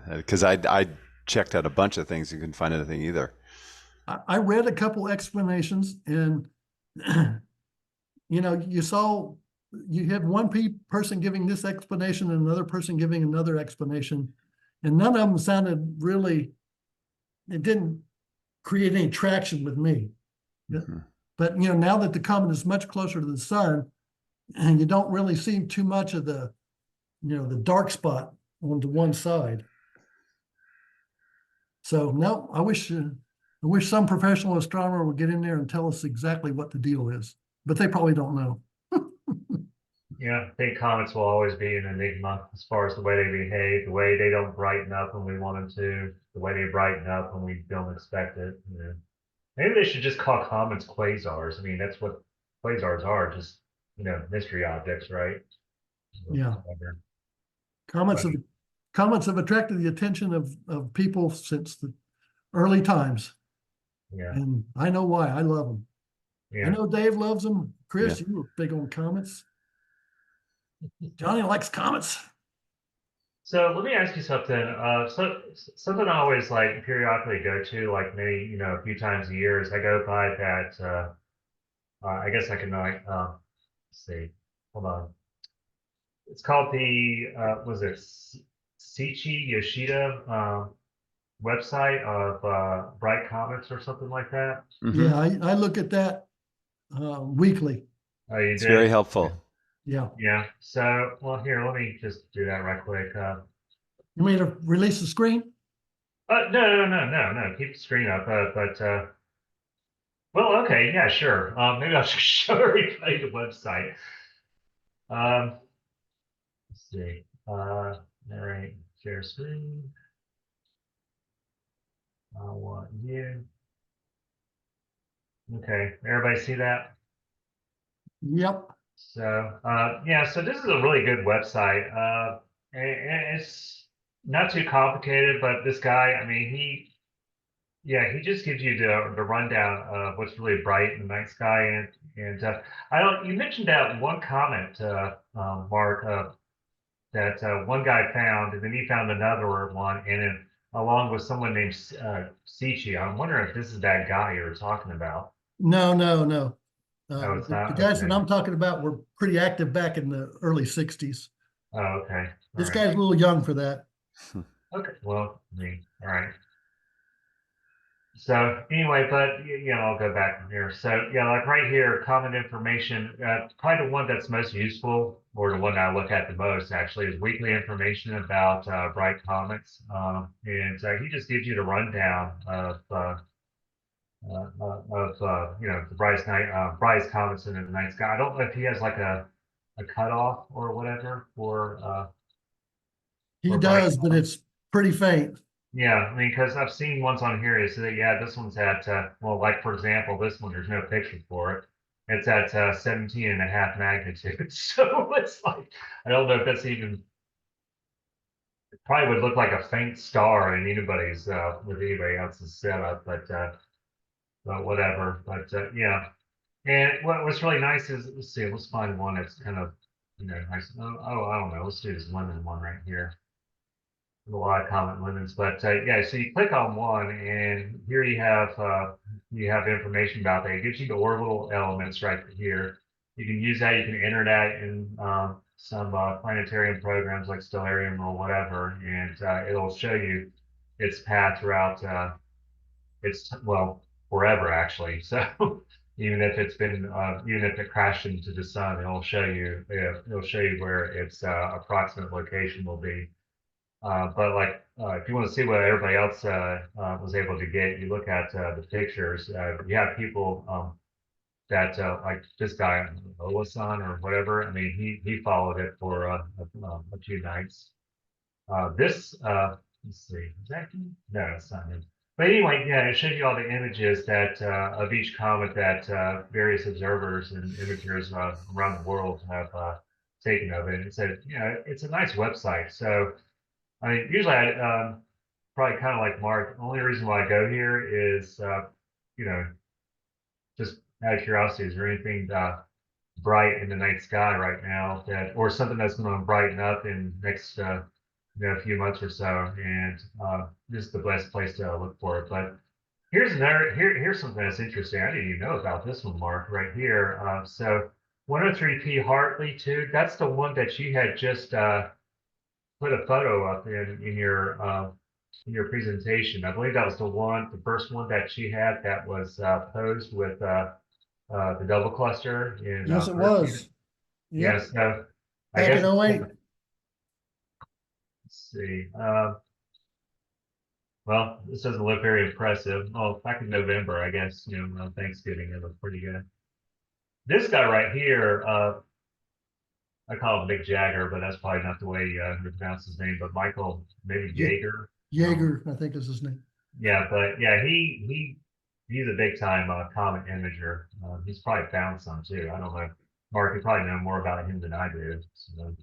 Because I checked out a bunch of things, you couldn't find anything either. I read a couple explanations, and you have one person giving this explanation and another person giving another explanation, and none of them sounded really. It didn't create any traction with me. Mm-hmm. But now that the comet is much closer to the sun, and you don't really see too much of the dark spot onto one side. So no, I wish some professional astronomer would get in there and tell us exactly what the deal is, but they probably don't know. Yeah, I think comets will always be an enigma as far as the way they behave, the way they don't brighten up when we want them to, the way they brighten up when we don't expect it. Maybe they should just call comets quasars. I mean, that's what quasars are, just mystery objects, right? Yeah. Whatever. Comets have attracted the attention of people since the early times. Yeah. And I know why. I love them. Yeah. I know Dave loves them. Chris, you were big on comets. Johnny likes comets. So let me ask you something. So something I always like periodically go to, like maybe a few times a year, is I go by that. I guess I can let's see. Hold on. It's called the was it Sichi Yoshida website of bright comets or something like that. Mm-hmm. Yeah, I look at that weekly. Oh, you It's did? very helpful. Yeah. Yeah. So, well, here, let me just do that right quick. You mean to release the screen? No. Keep the screen up. Well, okay, yeah, sure. Maybe I'll just show everybody the website. Let's see. All right, share screen. I want you. Okay, everybody see that? Yep. So, yeah, so this is a really good website. And it's not too complicated, but this guy, I mean, he just gives you the rundown of what's really bright in the night sky. And you mentioned that one comet, Mark, that one guy found, and then he found another one, and then along with someone named Sichi. I'm wondering if this is that guy you were talking about. No. No, it's The not. guys that Okay. I'm talking about were pretty active back in the early 60s. Oh, okay. All This right. guy's a little young for that. Okay. Well, all right. So anyway, but I'll go back from here. So yeah, like right here, common information. Probably the one that's most useful, or the one I look at the most, actually, is weekly information about bright comets. And he just gives you the rundown of the brightest comets in the night sky. I don't know if he has like a cutoff or whatever He for bright does, but comets. it's pretty faint. Yeah, I mean, because I've seen ones on here. Is that yeah, this one's at well, like for example, this one there's no picture for it. It's at 17.5 magnitude. So it's like I don't know if that's even. It probably would look like a faint star in anybody's with anybody else's setup, but whatever. But yeah, and what's really nice is let's see, let's find one that's kind of nice. Oh, I don't know. Let's do this lemon one right here. A lot of common lemons, but yeah, so you click on one and here you have information about that. It gives you the orbital elements right here. You can use that, you can enter that in some planetarium programs like Stellarium or whatever, and it'll show you its path throughout forever actually. So even if it's been even if it crashed into the sun, it'll show you where its approximate location will be. But like, if you want to see what everybody else was able to get, you look at the pictures. You have people that like this guy, Olasan or whatever. I mean, he followed it for a few nights. Let's see, is that him? No, it's not him. But anyway, yeah, it shows you all the images that of each comet that various observers and imagers around the world have taken of it. And it said, it's a nice website. So. I mean, usually I probably kind of like Mark. The only reason why I go here is, you know, just out of curiosity. Is there anything bright in the night sky right now or something that's going to brighten up in next, few months or so? And this is the best place to look for it. But here's something that's interesting. I didn't even know about this one, Mark, right here. So 103P Hartley too. That's the one that you had just put a photo up in your presentation. I believe that was the first one that she had that was posed with the double cluster in Yes, it Earth. was. Yep. Yes. So I Back guess in '08. let's see. Well, this doesn't look very impressive. Oh, back in November, I guess around Thanksgiving, it looked pretty good. This guy right here, I call him Mick Jagger, but that's probably not the way you pronounce his name. But Michael, maybe Yeah. Jaeger. Jaeger, I think is his name. Yeah, but yeah, he's a big time comet imager. He's probably found some too. I don't know. Mark, you probably know more about him than I do. So,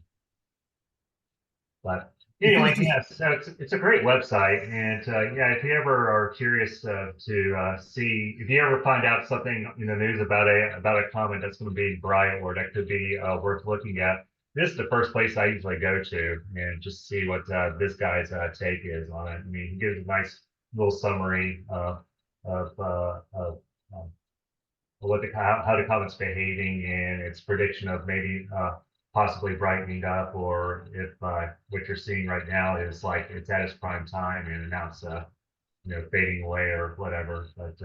but anyway, yes, so it's a great website, and yeah, if you ever are curious to see, if you ever find out something news about a comet that's going to be bright or that could be worth looking at, this is the first place I usually go to and just see what this guy's take is on it. I mean, he gives a nice little summary of how the comet's behaving and its prediction of maybe possibly brightening up, or if what you're seeing right now is like it's at its prime time and now it's fading away or whatever. But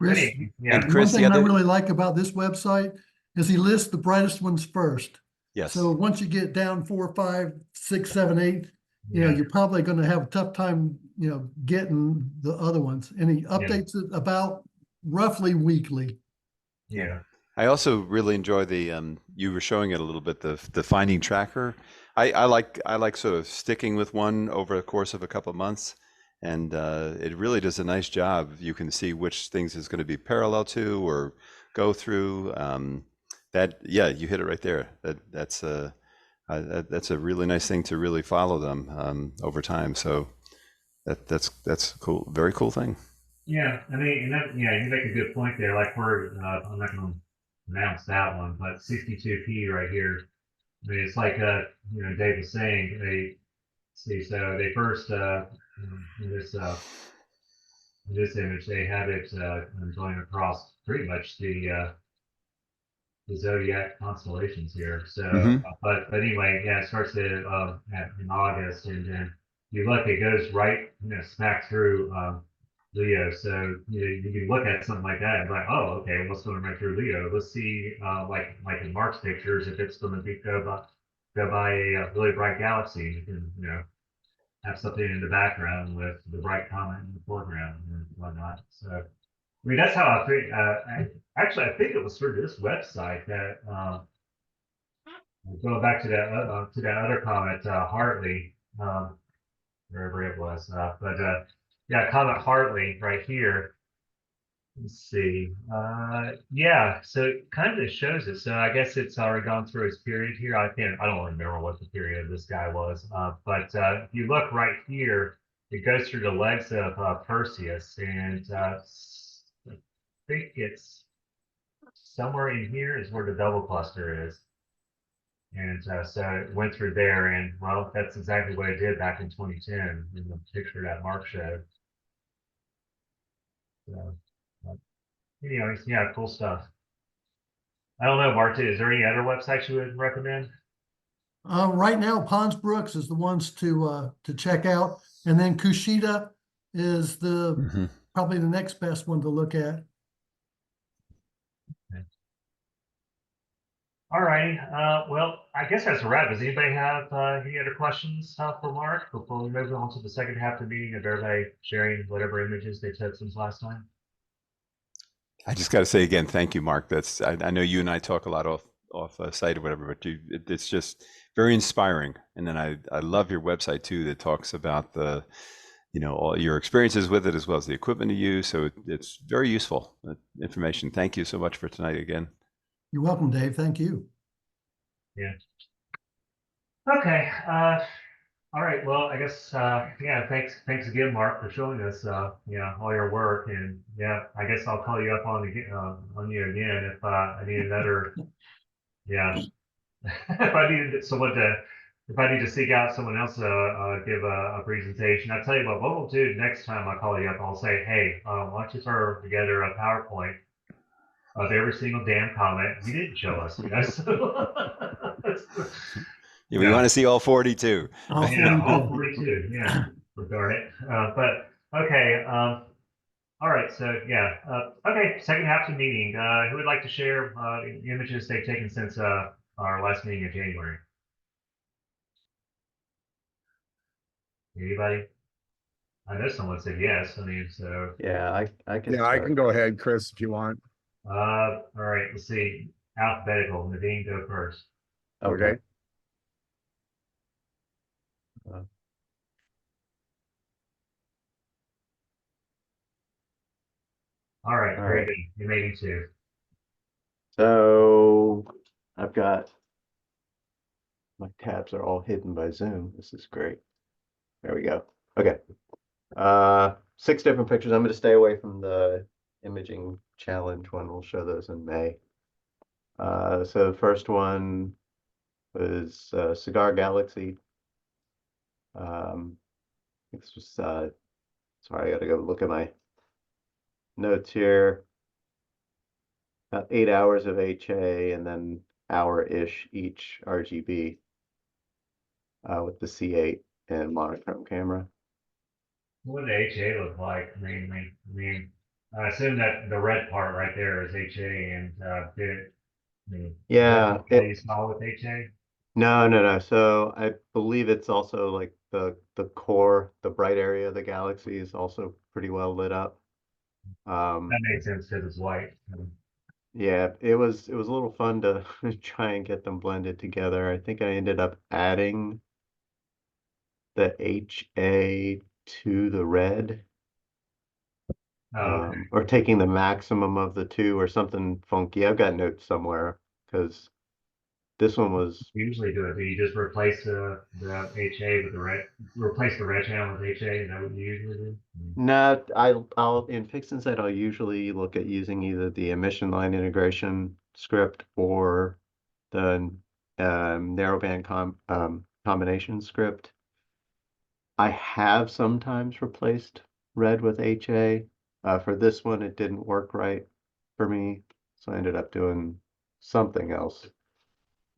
Chris, anyway, yeah, And one Chris, the thing I other, really like about this website is he lists the brightest ones first. yes. So once you get down 4, 5, 6, 7, 8, yeah, you're probably going to have a tough time, getting the other ones. And he updates it about roughly weekly. yeah. I also really enjoy the you were showing it a little bit, the finding tracker. I like sort of sticking with one over the course of a couple of months, and it really does a nice job. You can see which things is going to be parallel to or go through. You hit it right there. That's a really nice thing to really follow them over time. So that's cool, very cool thing. Yeah, I mean, and that, yeah, you make a good point there. Like I'm not going to announce that one, but 62P right here. I mean, it's like Dave was saying. So they first in this image they have it going across pretty much the zodiac constellations here. So, Mhm. but anyway, yeah, it starts in August, and then you look, it goes right, smack through Leo. So you can look at something like that and be like, oh, okay, what's going right through Leo? Let's see, like in Mark's pictures, if it's going to be go by a really bright galaxy. You can have something in the background with the bright comet in the foreground and whatnot. So, I mean, that's how I think. Actually, I think it was through this website that going back to that other comet, Hartley, wherever it was. Yeah, comet Hartley right here. Let's see. Yeah, so it kind of shows it. So I guess it's already gone through its period here. I don't remember what the period of this guy was. But if you look right here, it goes through the legs of Perseus, and I think it's somewhere in here is where the double cluster is. And so it went through there, and well, that's exactly what it did back in 2010 in the picture that Mark showed. So, anyways, yeah, cool stuff. I don't know, Marta, is there any other websites you would recommend? Right now, Pons Brooks is the ones to check out, and then Kushida is the Mhm. probably the next best one to look at. All right. Well, I guess that's a wrap. Does anybody have any other questions for Mark before we move on to the second half of the meeting of everybody sharing whatever images they took since last time? I just got to say again, thank you, Mark. I know you and I talk a lot off site or whatever, but it's just very inspiring. And then I love your website too that talks about the all your experiences with it as well as the equipment you use. So it's very useful information. Thank you so much for tonight again. You're welcome, Dave. Thank you. Yeah. Okay. All right. Well, I guess yeah. Thanks again, Mark, for showing us all your work, and yeah, I guess I'll call you up on you again if I need another yeah. If I need someone to if I need to seek out someone else to give a presentation, I'll tell you what we'll do next time I call you up. I'll say, hey, why don't you throw together a PowerPoint of every single damn comment you didn't show us, So, Yeah, we want to see all 42. All yeah, all 42. 42. Yeah, darn it. But okay. All right. So yeah. Okay. Second half of the meeting. Who would like to share images they've taken since our last meeting in January? Anybody? I know someone said yes. I mean, so Yeah, I can Yeah, I start. can go ahead, Chris, if you want. all right. Let's see. Alphabetical. Naveen, go first. Okay. All right. All Very right. good. You made it too. So I've got my tabs are all hidden by Zoom. This is great. There we go. Okay. 6 different pictures. I'm going to stay away from the imaging challenge one. We'll show those in May. So the first one was Cigar Galaxy. It's just sorry, I gotta go look at my notes here. About 8 hours of HA and then hour-ish each RGB with the C8 and monochrome camera. What did HA look like mainly? I mean, I assume that the red part right there is HA, and did it? I mean, Yeah, all you saw with HA? no. So I believe it's also like the core, the bright area of the galaxy is also pretty well lit up. That makes sense because it's white. Yeah, it was a little fun to try and get them blended together. I think I ended up adding the HA to the red, Okay. or taking the maximum of the two or something funky. I've got notes somewhere because this one was Usually do it. Do you just replace the HA with the red? Replace the red channel with HA? Is that what you usually do? not. I'll in Fixed Insight I'll usually look at using either the emission line integration script or the narrowband combination script. I have sometimes replaced red with HA. For this one, it didn't work right for me, so I ended up doing something else.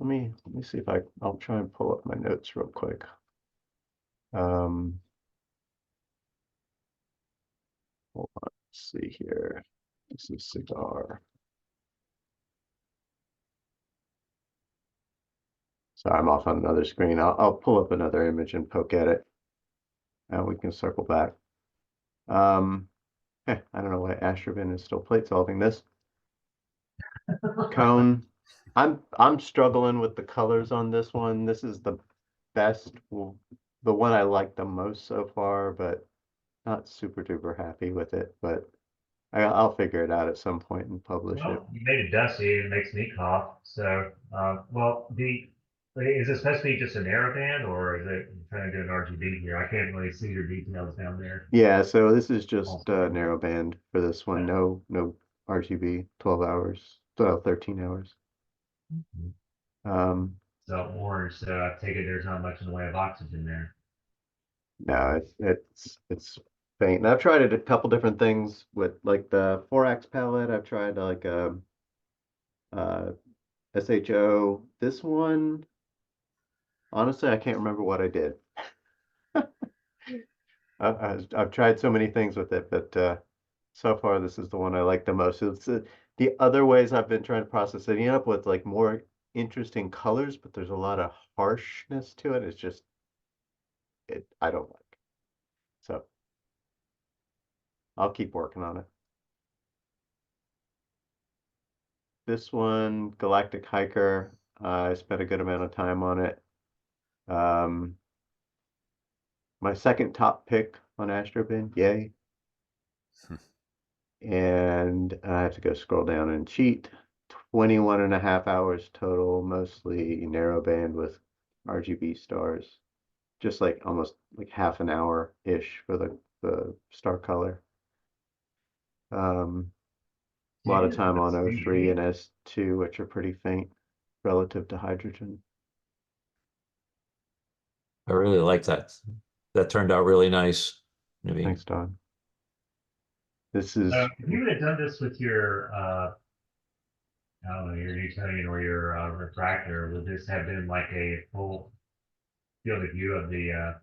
Let me see if I'll try and pull up my notes real quick. Hold on, let's see here. This is cigar. So I'm off on another screen. I'll pull up another image and poke at it, and we can circle back. I don't know why Astrobin is still plate solving this. Cone. I'm struggling with the colors on this one. This is the best, the one I like the most so far, but not super duper happy with it. But I'll figure it out at some point and publish it. Well, you made it dusty and it makes me cough. So, well, is it supposed to be just a narrow band or is it trying to do an RGB here? I can't really see your details down there. Yeah, so this is just narrow band for this one. No RGB, 12 hours, 13 hours. So orange, so I take it there's not much in the way of oxygen there. No, it's faint. And I've tried it a couple different things with like the 4X palette. I've tried like SHO. This one, honestly, I can't remember what I did. I've tried so many things with it, but so far this is the one I like the most. It's the other ways I've been trying to process it up with like more interesting colors, but there's a lot of harshness to it. It's just I don't like. So I'll keep working on it. This one, Galactic Hiker, I spent a good amount of time on it. My second top pick on Astrobin, yay. And I have to go scroll down and cheat. 21 and a half hours total, mostly narrowband with RGB stars. Just like almost like half an hour-ish for the star color. A lot of time on O3 and S2, which are pretty faint relative to hydrogen. I really like that. That turned out really nice. I mean, Thanks, Don. This is If you would have done this with your, I don't know, your Newtonian or your refractor, would this have been like a full field of view of the, oh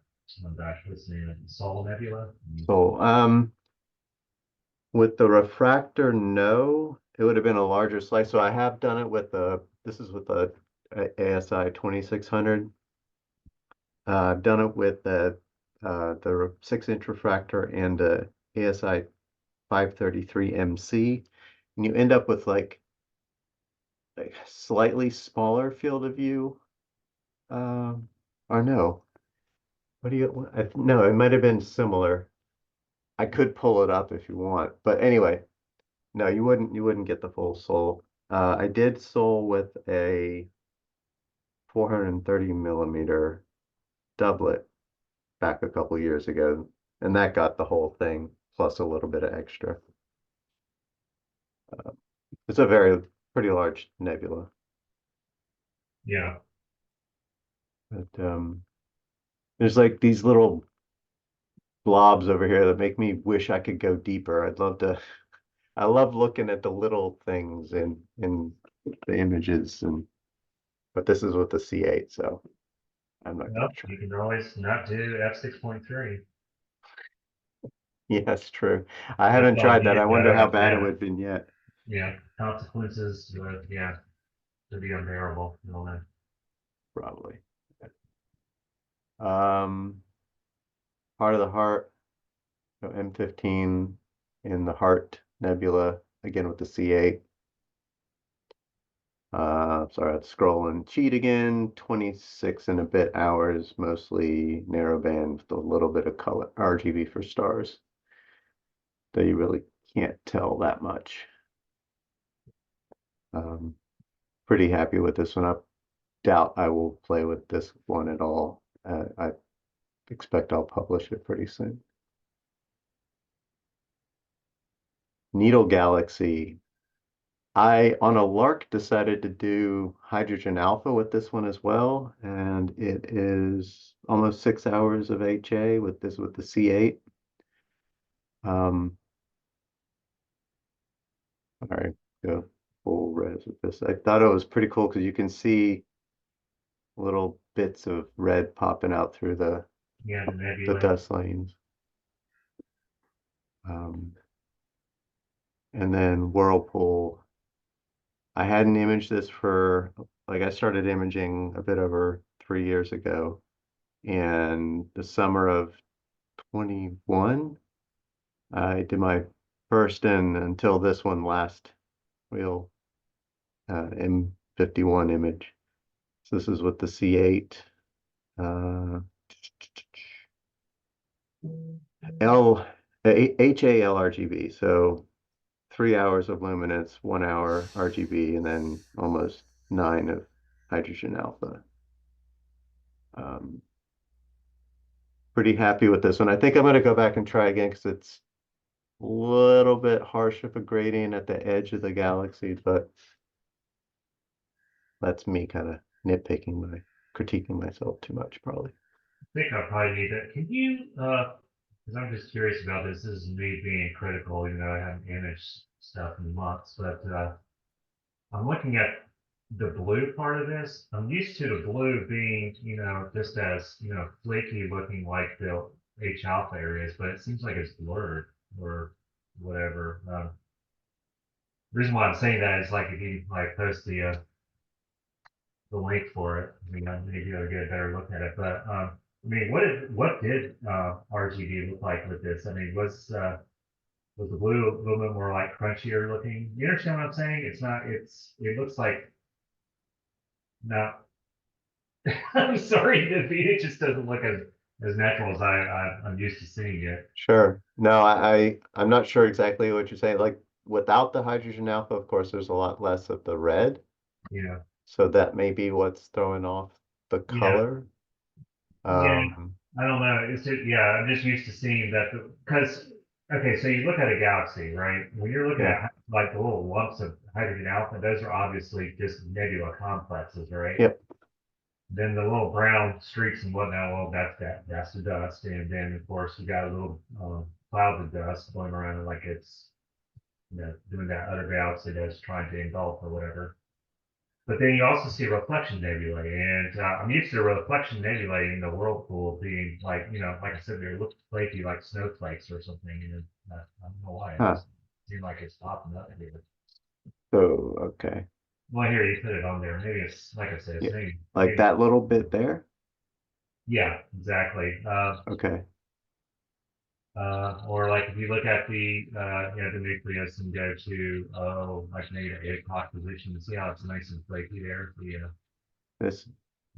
gosh, what's the name of it? Sol Nebula? so with the refractor, no, it would have been a larger slice. So I have done it with this is with the ASI 2600. I've done it with the 6-inch refractor and the ASI 533 MC, and you end up with like slightly smaller field of view. Or no, what do you? No, it might have been similar. I could pull it up if you want, but anyway, no, you wouldn't get the full Sol. I did Sol with a 430 millimeter doublet back a couple years ago, and that got the whole thing plus a little bit of extra. It's a pretty large nebula. Yeah. But there's like these little blobs over here that make me wish I could go deeper. I love looking at the little things in the images, but this is with the C8, so I'm not Well, gonna try. you can always not do F6.3. Yes, true. I haven't tried that. I wonder how bad it would have been yet. Yeah, consequences, yeah, to be unbearable. You know, Probably. Heart of the Heart, so M15 in the Heart Nebula, again with the C8. Sorry, I had to scroll and cheat again. 26 and a bit hours, mostly narrowband with a little bit of color RGB for stars. Though you really can't tell that much. Pretty happy with this one. I doubt I will play with this one at all. I expect I'll publish it pretty soon. Needle Galaxy. I, on a lark, decided to do hydrogen alpha with this one as well, and it is almost 6 hours of HA with the C8. All right, go full res with this. I thought it was pretty cool because you can see little bits of red popping out through the Yeah, the the nebula. dust lanes. And then Whirlpool. I hadn't imaged this for, like, I started imaging a bit over 3 years ago. And the summer of 21, I did my first and until this one last real M51 image. So this is with the C8. HAL RGB. So 3 hours of luminance, 1 hour RGB, and then almost 9 of hydrogen alpha. Pretty happy with this one. I think I'm going to go back and try again because it's a little bit harsh of a gradient at the edge of the galaxy, but that's me kind of critiquing myself too much, probably. I think I probably need that. Can you, because I'm just curious about this. This is me being critical. You know, I haven't imaged stuff in months, but I'm looking at the blue part of this. I'm used to the blue being, you know, just as, you know, flaky looking like the H alpha areas, but it seems like it's blurred or whatever. The reason why I'm saying that is like if you like post the link for it, I mean, maybe I'll get a better look at it. But I mean, what did RGB look like with this? I mean, was the blue a little bit more like crunchier looking? You understand what I'm saying? It's not. It looks like not. I'm sorry, it just doesn't look as natural as I'm used to seeing it. Sure. No, I'm not sure exactly what you're saying. Like without the hydrogen alpha, of course, there's a lot less of the red. You know. So that may be what's throwing off the Yeah. color. Yeah. I don't know. It's just, yeah. I'm just used to seeing that because okay, so you look at a galaxy, right? When you're looking Yeah. at like the little lumps of hydrogen alpha, those are obviously just nebula complexes, right? Yep. Then the little brown streaks and whatnot, well, that's the dust, and then of course you got a little clouds of dust going around it like it's, you know, doing that other galaxy that's trying to engulf or whatever. But then you also see reflection nebulae, and I'm used to the reflection nebulae in the whirlpool being like, you know, like I said, they look flaky like snowflakes or something, and I don't know why. It Huh. just seemed like it's popping up here. So, okay. Well, here you put it on there. Maybe it's like I said, it's Yeah. maybe, Like that little bit there? yeah, exactly. Okay. Or like if you look at the you know, the nucleus and go to like maybe the 8 o'clock position, see how it's nice and flaky there. This,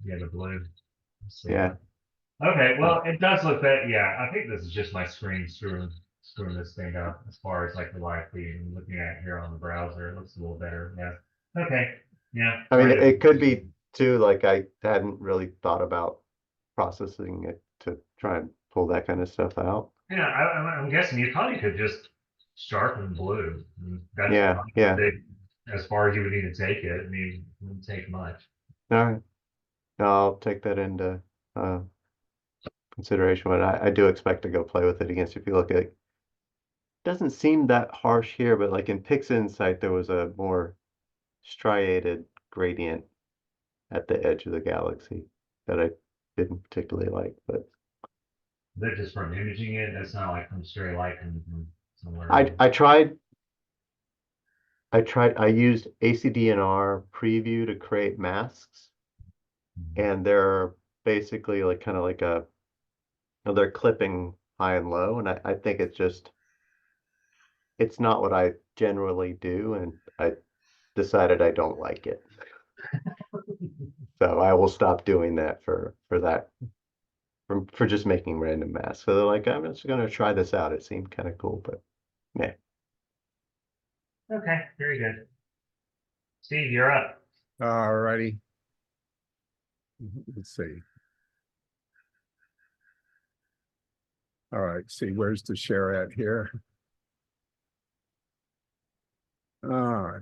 The blue. Let's see. yeah. Okay, well, it does look that. Yeah, I think this is just my screen screwing this thing up as far as like the live feed. And looking at it here on the browser, it looks a little better. Yeah. Okay. Yeah. I mean, Sorry it could be too, like I hadn't really thought about processing it to try and pull that kind of stuff out. Yeah, I'm guessing you probably could just sharpen blue. I mean, that's Yeah, yeah. big as far as you would need to take it. I mean, it wouldn't take much. All right. I'll take that into uh, consideration, but I do expect to go play with it against. If you look at it, doesn't seem that harsh here, but like in PixInsight, there was a more striated gradient at the edge of the galaxy that I didn't particularly like, but They're just from imaging it. That's not like from straight light from somewhere. I used ACDNR preview to create masks, and they're basically like kind of like they're clipping high and low, and I think it's not what I generally do, and I decided I don't like it. So I will stop doing that for that, for just making random masks. So they're like, I'm just gonna try this out. It seemed kind of cool, but yeah. Okay, very good. Steve, you're up. All righty. Let's see. All right, see, where's the share at here? All right.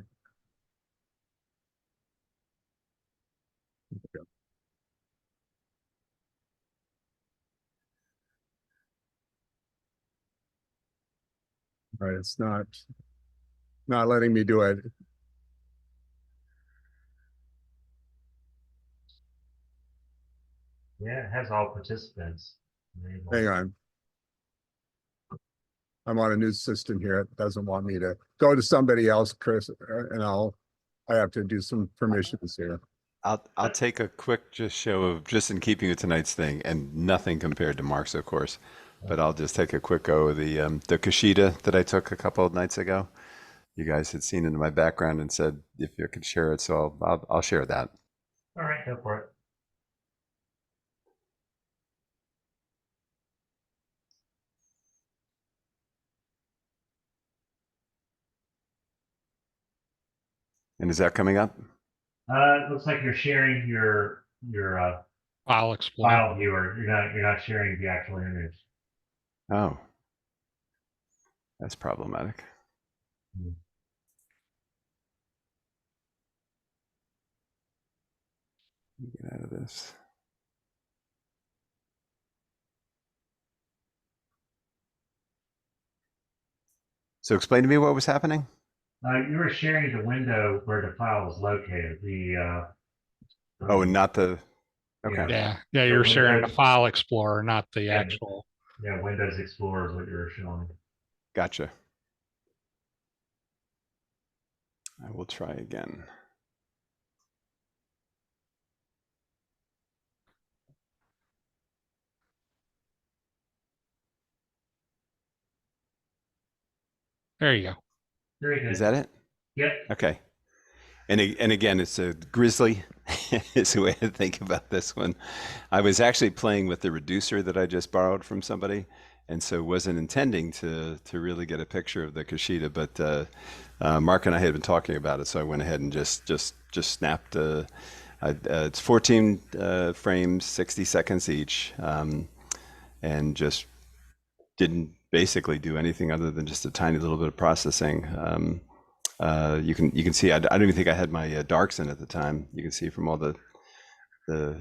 All right, it's not letting me do it. Yeah, it has all participants. Hang on. I'm on a new system here. It doesn't want me to go to somebody else, Chris, and I have to do some permissions here. I'll take a quick just show of just in keeping with tonight's thing, and nothing compared to Mark's, of course. But I'll just take a quick go of the Kushida that I took a couple of nights ago. You guys had seen it in my background and said if you could share it, so I'll share that. All right, go for it. And is that coming up? It looks like you're sharing your File Explorer. file viewer. You're not sharing the actual image. Oh, that's problematic. Get out of this. So explain to me what was happening. You were sharing the window where the file is located. Oh, and not the. Okay. Yeah, yeah, you're sharing the Windows- File Explorer, not the Yeah. actual. Yeah, Windows Explorer is what you were showing. Gotcha. I will try again. There you go. Very good. Is that it? Yep. Okay. And again, it's a grizzly is the way to think about this one. I was actually playing with the reducer that I just borrowed from somebody, and so wasn't intending to really get a picture of the Kushida, but Mark and I had been talking about it, so I went ahead and just snapped. It's 14 frames, 60 seconds each, and just didn't basically do anything other than just a tiny little bit of processing. You can see I don't even think I had my darks in at the time. You can see from all the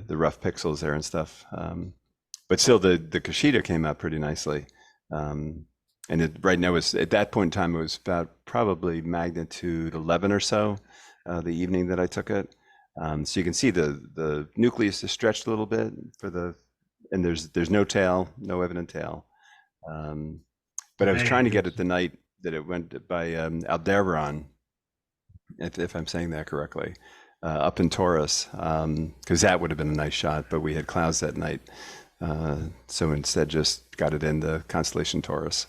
rough pixels there and stuff. But still, the Kushida came out pretty nicely. And it right now was at that point in time it was about probably magnitude 11 or so the evening that I took it. So you can see the nucleus is stretched a little bit and there's no tail, no evident tail. But I was trying to get it the night that it went by Aldebaran, if I'm saying that correctly, up in Taurus, because that would have been a nice shot, but we had clouds that night. So instead just got it in the constellation Taurus.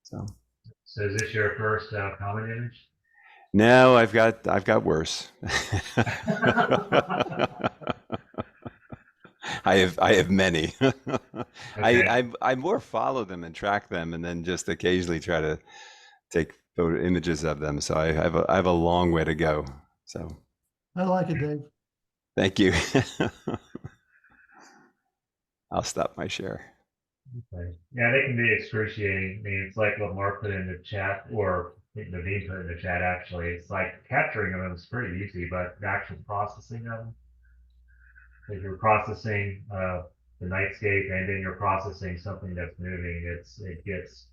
So is this your first comet image? No, I've got worse. I have many. Okay. I more follow them and track them, and then just occasionally try to take photo images of them. So I have a long way to go. So I like it, Dave. thank you. I'll stop my share. Okay. Yeah, they can be excruciating. I mean, it's like what Mark put in the chat, or Naveen put in the chat, actually. It's like capturing them is pretty easy, but the actual processing of them, if you're processing the nightscape and then you're processing something that's moving, it gets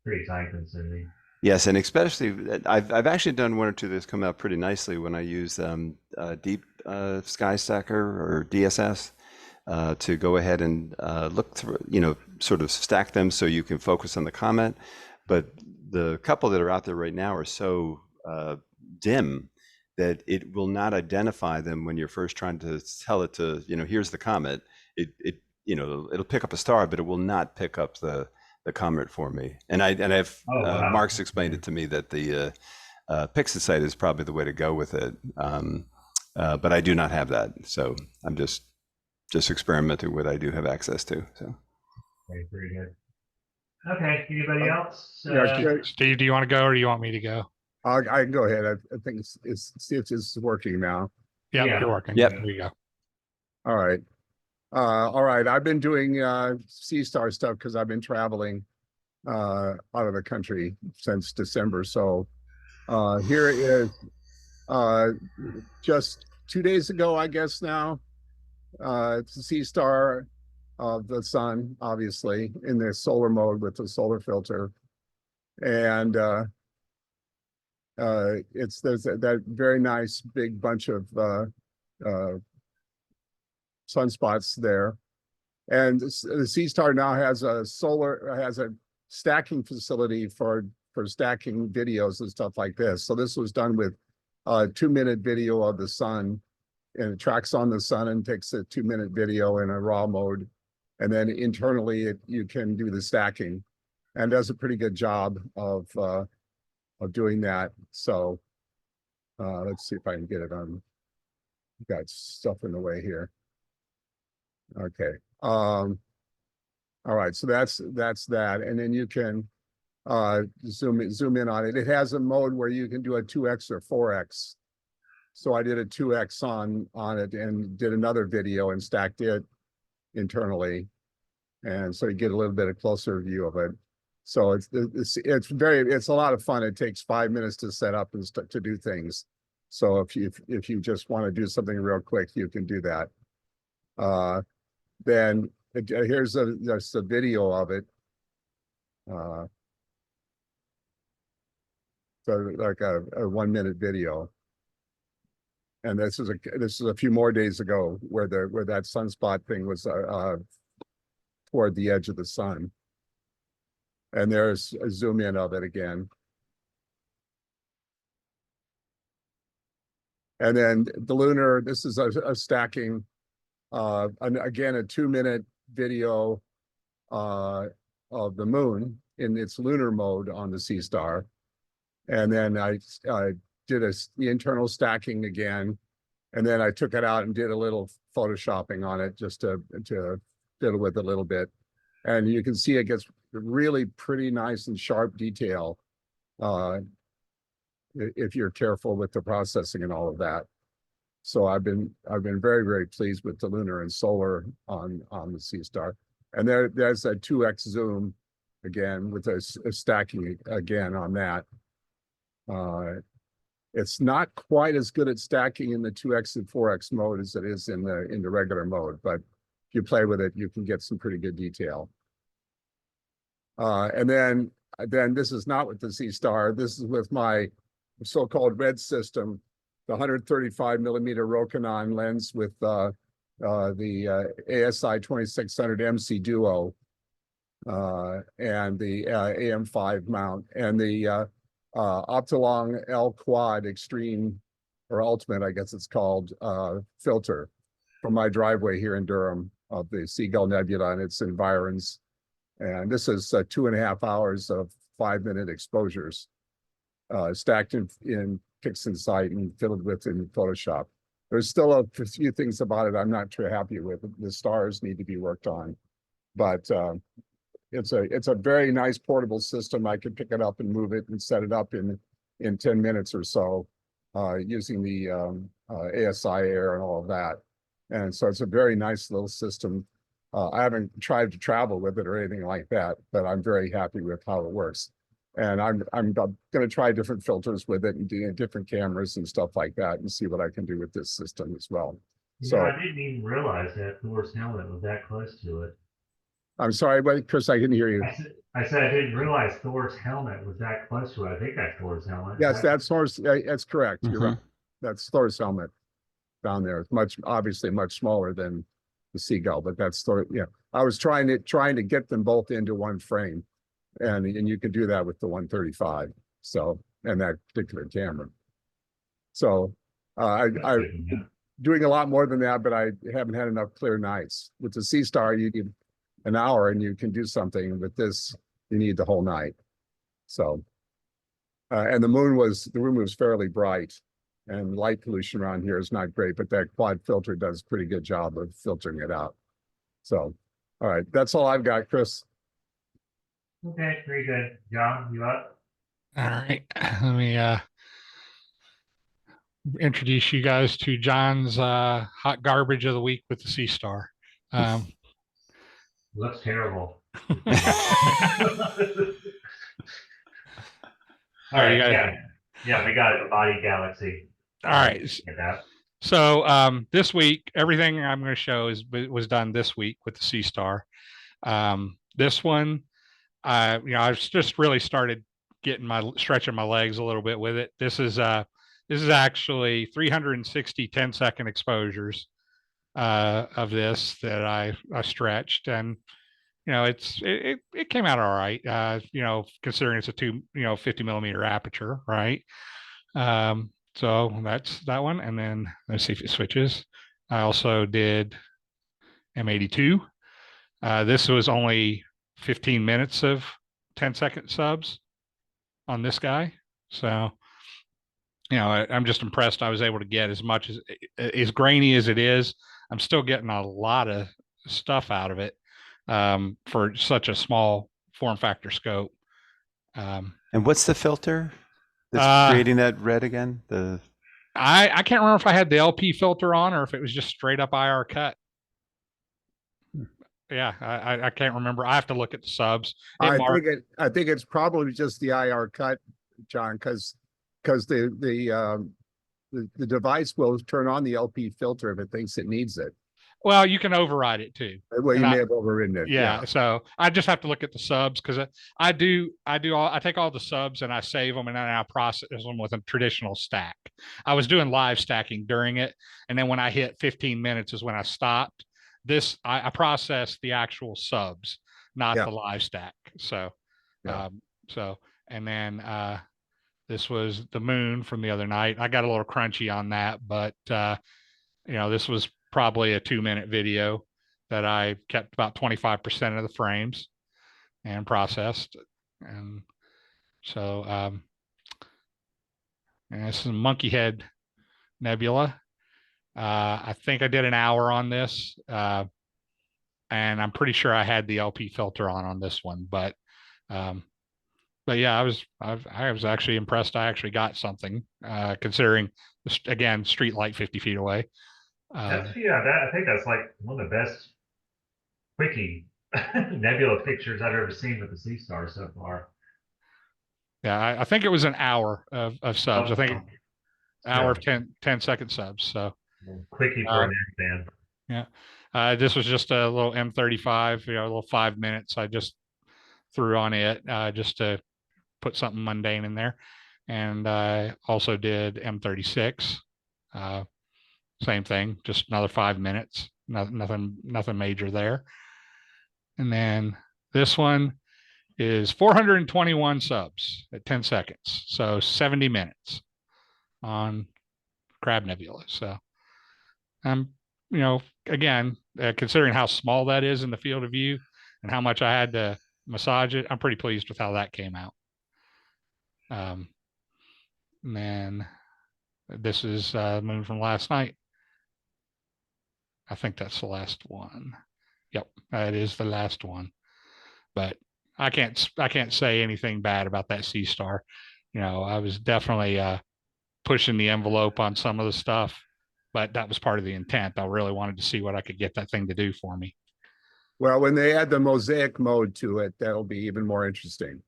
pretty time consuming. Yes, and especially I've actually done one or two that's come out pretty nicely when I use Deep Sky Stacker or DSS to go ahead and look through, sort of stack them so you can focus on the comet. But the couple that are out there right now are so dim that it will not identify them when you're first trying to tell it to, here's the comet. It'll pick up a star, but it will not pick up the comet for me. And I've wow. Mark's explained it to me that the Pixelsite is probably the way to go with it. But I do not have that, so I'm just experimenting with what I do have access to. So Okay, very good. Okay, anybody else? Steve, do you want to go or do you want me to go? I can go ahead. I think it's see if this is working now. Yep, Yeah. you're working. Yep. There you go. All right. All right. I've been doing Sea Star stuff because I've been traveling out of the country since December. So here is just 2 days ago, I guess now. It's a Sea Star of the sun, obviously, in the solar mode with the solar filter. And there's that very nice big bunch of sunspots there. And the Sea Star now has a stacking facility for stacking videos and stuff like this. So this was done with a 2-minute video of the sun, and it tracks on the sun and takes a 2-minute video in a raw mode. And then internally you can do the stacking, and does a pretty good job of doing that. So let's see if I can get it on. Got stuff in the way here. Okay. All right, so that's that. And then you can zoom in on it. It has a mode where you can do a 2x or 4x. So I did a 2x on it and did another video and stacked it internally. And so you get a little bit of closer view of it. So it's a lot of fun. It takes 5 minutes to set up and to do things. So if you just want to do something real quick, you can do that. Then here's a video of it. So like a 1-minute video. And this is a few more days ago where that sunspot thing was toward the edge of the sun. And there's a zoom in of it again. And then the lunar, this is a stacking, and again, a 2-minute video of the moon in its lunar mode on the Sea Star. And then I did the internal stacking again. And then I took it out and did a little photoshopping on it just to fiddle with it a little bit. And you can see it gets really pretty nice and sharp detail if you're careful with the processing and all of that. So I've been very, very pleased with the lunar and solar on the Sea Star. And there's a 2x zoom again with a stacking again on that. It's not quite as good at stacking in the 2x and 4x mode as it is in the regular mode, but if you play with it, you can get some pretty good detail. And then this is not with the Sea Star. This is with my so-called red system, the 135mm Rokinon lens with the ASI 2600 MC Duo and the AM5 mount and the Optolong L Quad Extreme or Ultimate, I guess it's called, filter from my driveway here in Durham of the Seagull Nebula and its environs. And this is 2.5 hours of 5-minute exposures stacked in PixInsight and filled with in Photoshop. There's still a few things about it I'm not too happy with. The stars need to be worked on, but it's a very nice portable system. I can pick it up and move it and set it up in 10 minutes or so using the ASI Air and all of that. And so it's a very nice little system. I haven't tried to travel with it or anything like that, but I'm very happy with how it works. And I'm going to try different filters with it and do different cameras and stuff like that and see what I can do with this system as well. You So know, I didn't even realize that Thor's helmet was that close to it. I'm sorry, but Chris, I can hear you. I said I didn't realize Thor's helmet was that close to it. I think that's Thor's helmet. Yes, that's Thor's. That's correct. You're right. Mhm. That's Thor's helmet down there. It's obviously much smaller than the Seagull, but that's Thor. Yeah, I was trying to get them both into one frame, and you can do that with the 135. So and that particular camera. So I doing a lot more than that, but I haven't had enough clear nights. With the Sea Star, you need an hour and you can do something. With this, you need the whole night. So, and the room was fairly bright, and light pollution around here is not great, but that quad filter does a pretty good job of filtering it out. So, all right, that's all I've got, Chris. Okay, very good. John, you up? All right. Let me introduce you guys to John's hot garbage of the week with the Sea Star. Looks terrible. All right, yeah, we got it. Body Galaxy. All right. Get that. So this week, everything I'm going to show was done this week with the Sea Star. This one, I've just really started stretching my legs a little bit with it. This is actually 360 10-second exposures. of this that I stretched, and it came out all right. Considering it's a 50 millimeter aperture, right? So that's that one, and then let's see if it switches. I also did M82. This was only 15 minutes of 10-second subs on this guy. So, I'm just impressed I was able to get as much as grainy as it is. I'm still getting a lot of stuff out of it for such a small form factor scope. And what's the filter that's creating that red again? I can't remember if I had the LP filter on or if it was just straight up IR cut. Yeah, I can't remember. I have to look at the subs. I think it's probably just the IR cut, John, because the device will turn on the LP filter if it thinks it needs it. Well, you can override it too. Well, you may have overridden it. Yeah, so I just have to look at the subs because I take all the subs and I save them and then I process them with a traditional stack. I was doing live stacking during it, and then when I hit 15 minutes is when I stopped. I process the actual subs, not the live stack. So, and then this was the moon from the other night. I got a little crunchy on that, but this was probably a 2-minute video that I kept about 25% of the frames and processed. And so, and this is a monkey head nebula. I think I did an hour on this, and I'm pretty sure I had the LP filter on this one, but yeah, I was actually impressed. I actually got something, considering again, street light 50 feet away. I think that's like one of the best quickie nebula pictures I've ever seen with the Sea Star so far. Yeah, I think it was an hour of subs. I think hour of 10-second subs. So quickie for an fan. Yeah. This was just a little M35, a little 5 minutes. I just threw on it just to put something mundane in there. And I also did M36. Same thing, just another 5 minutes. Nothing major there. And then this one is 421 subs at 10 seconds. So 70 minutes on Crab Nebula. So again, considering how small that is in the field of view and how much I had to massage it, I'm pretty pleased with how that came out. And then this is moon from last night. I think that's the last one. Yep, that is the last one. But I can't say anything bad about that Sea Star. I was definitely pushing the envelope on some of the stuff, but that was part of the intent. I really wanted to see what I could get that thing to do for me. Well, when they add the mosaic mode to it, that'll be even more interesting.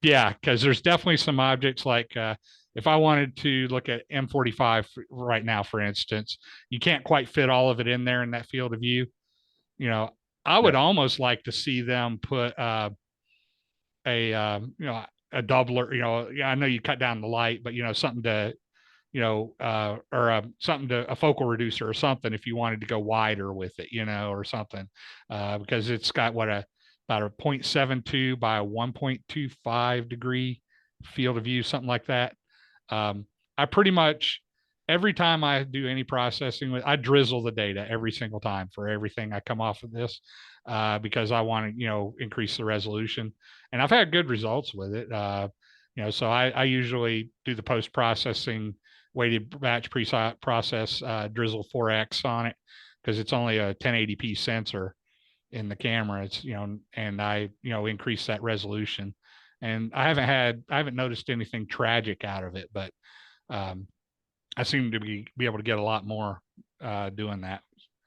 Yeah, because there's definitely some objects like if I wanted to look at M45 right now, for instance, you can't quite fit all of it in there in that field of view. I would almost like to see them put a doubler. I know you cut down the light, but something to or something to a focal reducer or something if you wanted to go wider with it, or something, because it's got about a 0.72 by a 1.25 degree field of view, something like that. I pretty much every time I do any processing I drizzle the data every single time for everything I come off of this, because I want to increase the resolution, and I've had good results with it. So I usually do the post processing weighted batch process, drizzle 4x on it because it's only a 1080p sensor in the camera. It's and I increase that resolution, and I haven't noticed anything tragic out of it, but I seem to be able to get a lot more doing that.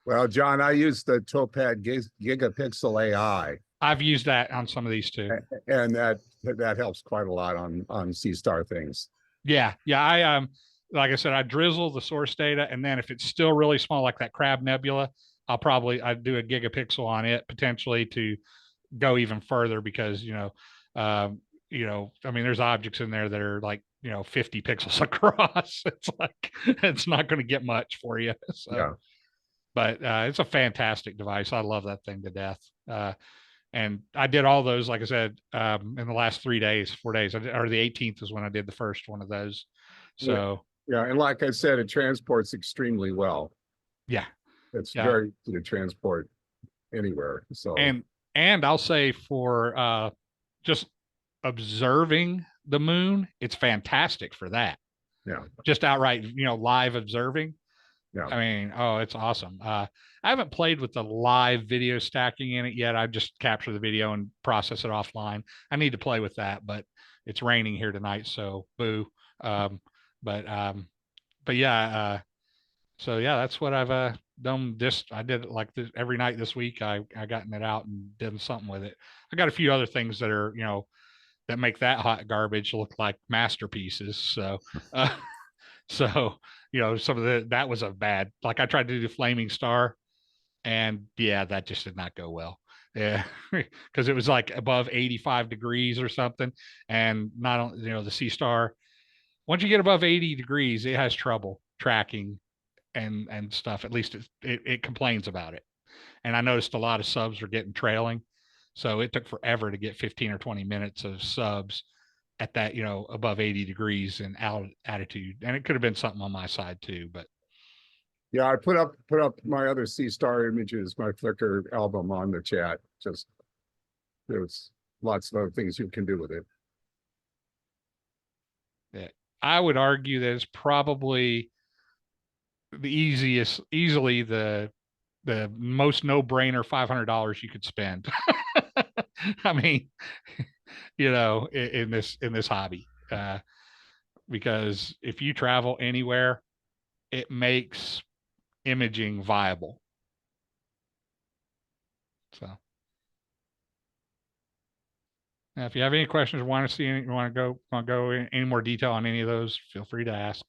Well, John, I use the Topad Gigapixel AI. I've used that on some of these too, and that helps quite a lot on Sea Star things. Yeah. I like I said, I drizzle the source data, and then if it's still really small, like that Crab Nebula, I'd do a gigapixel on it potentially to go even further because I mean, there's objects in there that are like 50 pixels across. It's like it's not going to get much for you. So, but it's a fantastic device. I love that thing to death. And I did all those, like I said, in the last 3 days, 4 days, or the 18th is when I did the first one of those. So Yeah, and like I said, it transports extremely well. yeah, It's yeah. very easy to transport anywhere. So and I'll say for just observing the moon, it's fantastic for that. yeah, Just outright, live observing. yeah. I mean, oh, it's awesome. I haven't played with the live video stacking in it yet. I just capture the video and process it offline. I need to play with that, but it's raining here tonight, so boo. Um, but yeah, so yeah, that's what I've done. I did it like this every night this week. I gotten it out and did something with it. I got a few other things that are that make that hot garbage look like masterpieces. So so some of that was a bad. Like I tried to do Flaming Star, and yeah, that just did not go well. Yeah, because it was like above 85 degrees or something, and not on the Sea Star. Once you get above 80 degrees, it has trouble tracking and stuff. At least it complains about it. And I noticed a lot of subs were getting trailing, so it took forever to get 15 or 20 minutes of subs at that above 80 degrees in altitude. And it could have been something on my side too, but Yeah, I put up my other Sea Star images, my Flickr album on the chat. Just there's lots of other things you can do with it. yeah, I would argue that it's probably easily the most no-brainer $500 you could spend. I mean, in this hobby, because if you travel anywhere, it makes imaging viable. So, now, if you have any questions, want to go in any more detail on any of those, feel free to ask.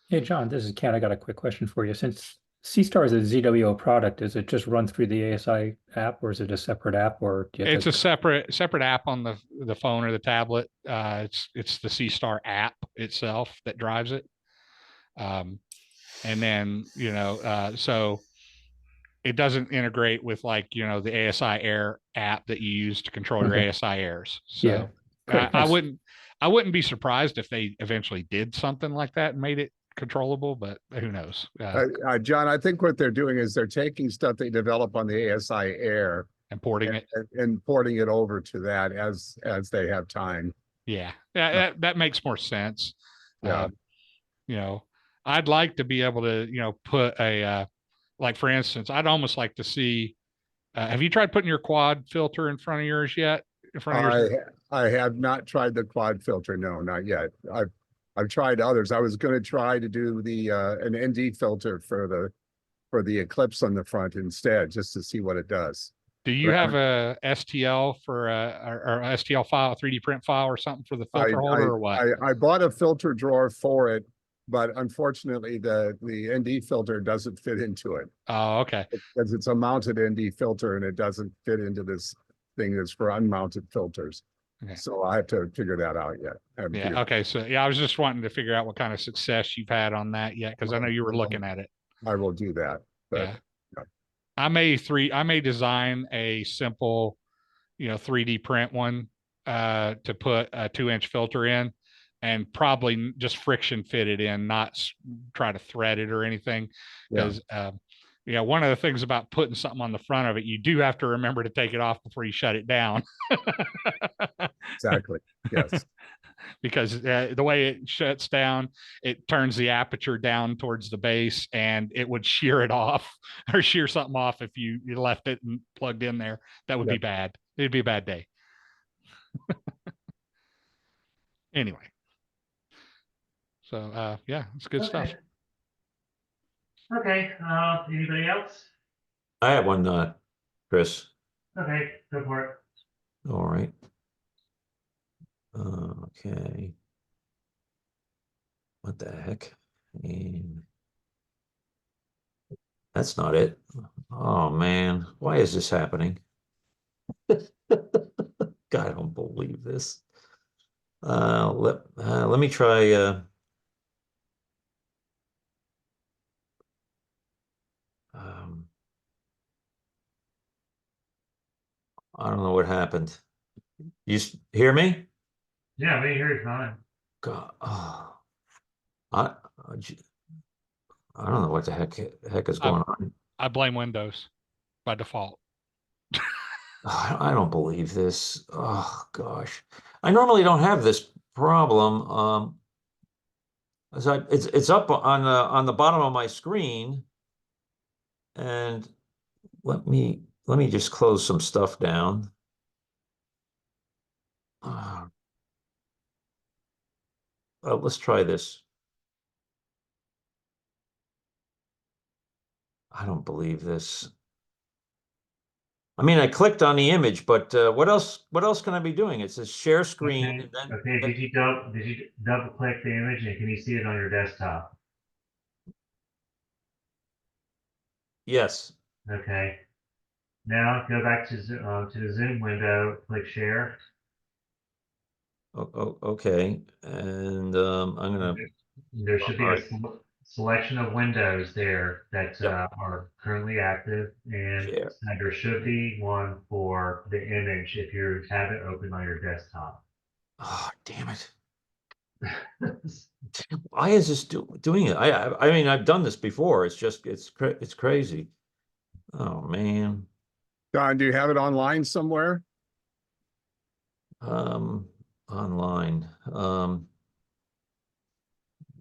Hey, John, this is Ken. I got a quick question for you. Since C-Star is a ZWO product, does it just run through the ASI app, or is it a separate app, or do you have It's a separate app on the phone or the tablet. It's the C-Star app itself that drives it. And then so it doesn't integrate with like the ASI Air app that you use to control your Okay. ASI Airs. Yeah. So Great, I thanks. wouldn't be surprised if they eventually did something like that and made it controllable, but who knows? John, I think what they're doing is they're taking stuff they develop on the ASI Air Importing it. and porting it over to that as they have time. Yeah, that makes more sense. Yeah. I'd like to be able to put a like, for instance, I'd almost like to see. Have you tried putting your quad filter in front of yours yet? In front of yours? I have not tried the quad filter. No, not yet. I've tried others. I was going to try to do the an ND filter for the Eclipse on the front instead, just to see what it does. Do you have a STL for or STL file, 3D print file or something for the filter holder, or what? I bought a filter drawer for it, but unfortunately the ND filter doesn't fit into it. Oh, okay. Because it's a mounted ND filter and it doesn't fit into this thing that's for unmounted filters. Okay. So I have to figure that out yet. Yeah. Okay. So yeah, I was just wanting to figure out what kind of success you've had on that yet, because I know you were looking at it. I will do that. But yeah. I may design a simple, 3D print one to put a 2-inch filter in, and probably just friction fit it in, not try to thread it or anything. Because one of the things about putting something on the front of it, you do have to remember to take it off before you shut it down. Exactly. Yes. Because the way it shuts down, it turns the aperture down towards the base, and it would shear it off or shear something off if you left it and plugged in there. That would be bad. It'd be a bad day. Anyway. So yeah, it's good stuff. Okay. Anybody else? I have one, Chris. Okay, go for it. All right. Okay. What the heck? And that's not it. Oh man, why is this happening? God, I don't believe this. Let me try. I don't know what happened. You hear me? Yeah, we hear it fine. God, oh, I, I don't know what the heck is going on. I blame Windows by default. I don't believe this. Oh gosh, I normally don't have this problem. It's up on the bottom of my screen, and let me just close some stuff down. Let's try this. I don't believe this. I mean, I clicked on the image, but what else? What else can I be doing? It says share screen, Okay. and then Okay. Did you double click the image and can you see it on your desktop? yes. Okay. Now go back to the Zoom window, click share. Okay, and I'm gonna. There should be All a right. selection of windows there that Yep. are currently active, and Share. there should be one for the image if you have it open on your desktop. Oh, damn it! Why is this doing it? I mean, I've done this before. It's just it's crazy. Oh man. Don, do you have it online somewhere? Online.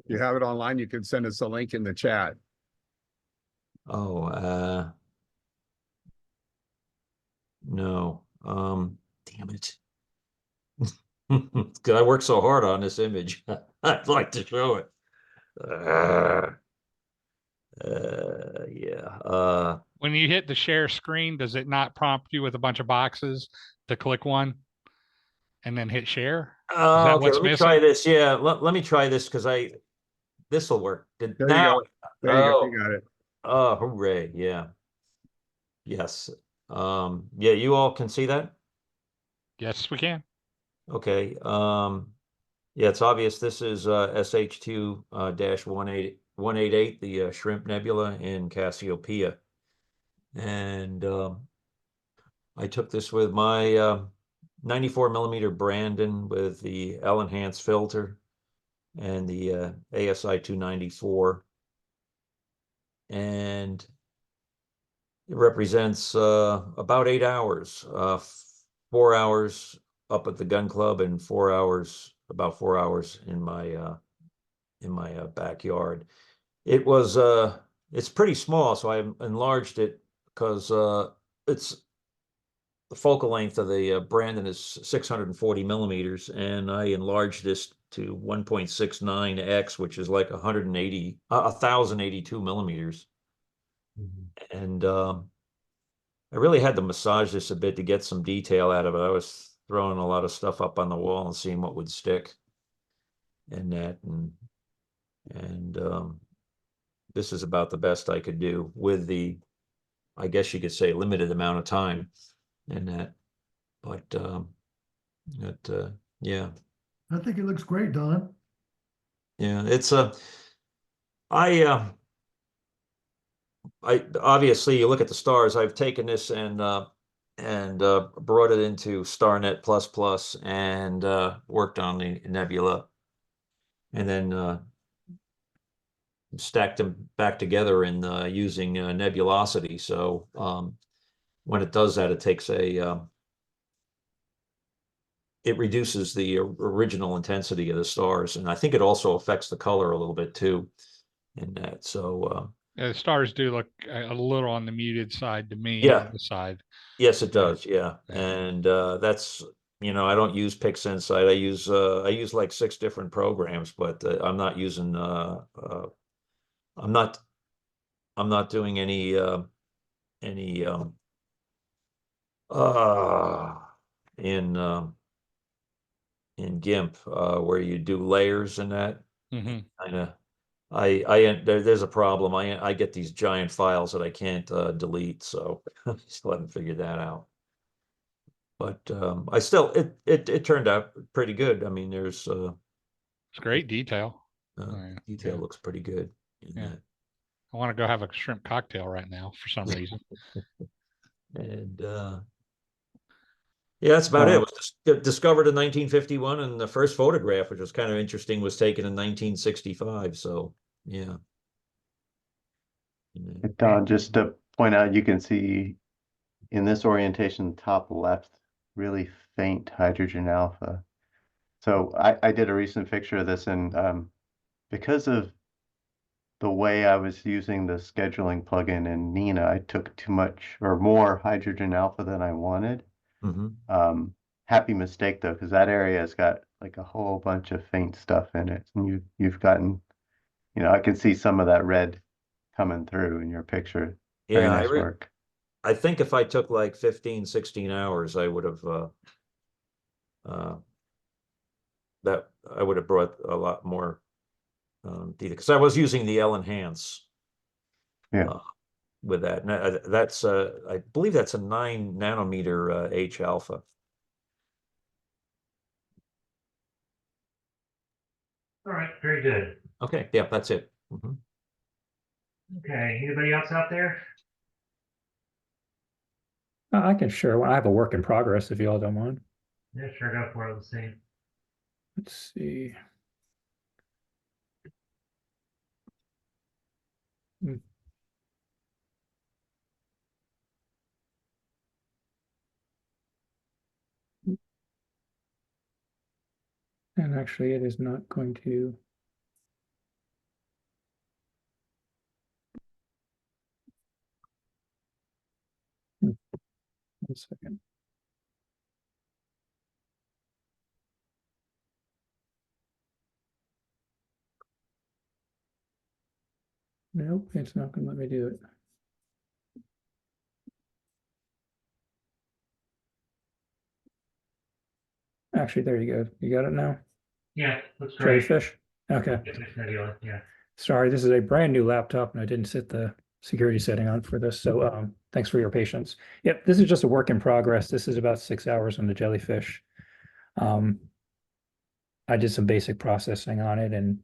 If you have it online, you can send us a link in the chat. Oh, no. Damn it. 'Cause I worked so hard on this image. I'd like to show it. Yeah. When you hit the share screen, does it not prompt you with a bunch of boxes to click one and then hit share? Is that Okay, what's let me try missing? this. Yeah, let me try this because this will work. There you Now. go. There you go. Oh, You got it. oh, hooray. Yeah. Yes. Yeah, you all can see that? Yes, we can. Okay. Yeah, it's obvious this is SH2 dash 188, the Shrimp Nebula in Cassiopeia. And I took this with my 94 millimeter Brandon with the L-enhanced filter and the ASI 294. And it represents about 8 hours, 4 hours up at the gun club and 4 hours, about 4 hours in my backyard. It's pretty small, so I enlarged it because it's the focal length of the Brandon is 640 millimeters, and I enlarged this to 1.69x, which is like 1,082 millimeters. And I really had to massage this a bit to get some detail out of it. I was throwing a lot of stuff up on the wall and seeing what would stick in that, and this is about the best I could do with the, I guess you could say, limited amount of time in that. But yeah, I think it looks great, Don. yeah, it's I obviously you look at the stars. I've taken this and brought it into StarNet Plus and worked on the nebula, and then stacked them back together in using nebulosity. So when it does that, it takes it reduces the original intensity of the stars, and I think it also affects the color a little bit too in that. So The stars do look a little on the muted side to me yeah, on the side. yes, it Yeah. does. Yeah, Yeah. and that's I don't use PixInsight. I use like 6 different programs, but I'm not using I'm not I'm not doing any uh in in GIMP where you do layers and that. hmm Kind of there's a problem. I get these giant files that I can't delete, so I still haven't figured that out. But I still it turned out pretty good. I mean, there's It's great detail. detail Yeah. looks pretty good in Yeah. that. I want to go have a shrimp cocktail right now for some reason. And Yeah, that's about it. It Uh, was discovered in 1951, and the first photograph, which was kind of interesting, was taken in 1965. So, yeah. Don, just to point out, you can see in this orientation, top left, really faint hydrogen alpha. So I did a recent picture of this, and because of the way I was using the scheduling plugin in Nina, I took too much or more hydrogen alpha than I wanted. Happy mistake though, because that area has got like a whole bunch of faint stuff in it, and you've gotten, I can see some of that red coming through in your picture. Very Yeah, nice work. I think if I took like 15, 16 hours, I would have brought a lot more detail, because I was using the L enhance Yeah. with that. And that's I believe that's a 9 nanometer H alpha. All right, very good. Okay, yeah, that's it. Okay, anybody else out there? I can share one. I have a work in progress if you all don't mind. Yeah, sure, go for it. Let's see. Let's see. Hmm. And actually, it is not going to. One second. Nope, it's not going to let me do it. Actually, there you go. You got it now? Yeah, looks great. Jellyfish? Okay. Yeah. Sorry, this is a brand new laptop and I didn't set the security setting on for this. So thanks for your patience. Yep, this is just a work in progress. This is about 6 hours on the jellyfish. I did some basic processing on it and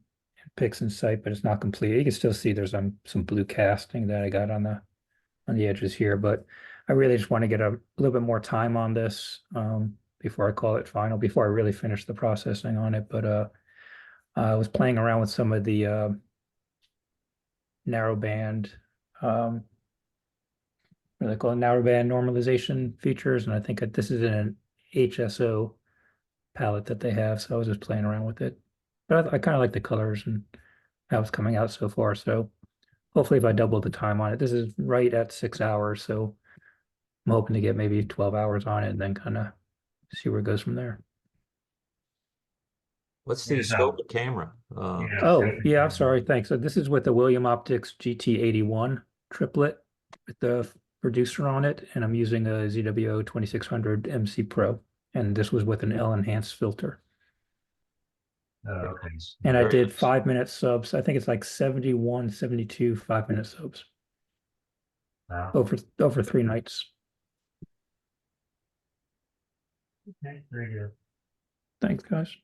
picks in sight, but it's not complete. You can still see there's some blue casting that I got on the edges here, but I really just want to get a little bit more time on this before I call it final, before I really finish the processing on it. But I was playing around with some of the narrowband, what do they call it, narrowband normalization features, and I think that this is in an HSO palette that they have, so I was just playing around with it. But I kind of like the colors and how it's coming out so far. So hopefully, if I double the time on it, this is right at 6 hours, so I'm hoping to get maybe 12 hours on it and then kind of see where it goes from there. What's the scope of camera? Oh, yeah, I'm sorry. Thanks. So this is with the William Optics GT81 triplet with the producer on it, and I'm using a ZWO 2600 MC Pro, and this was with an L enhanced filter. Okay. And I did 5-minute subs. I think it's like 71, 72 5-minute subs. Wow. Over 3 nights. Okay, very good. Thanks, guys.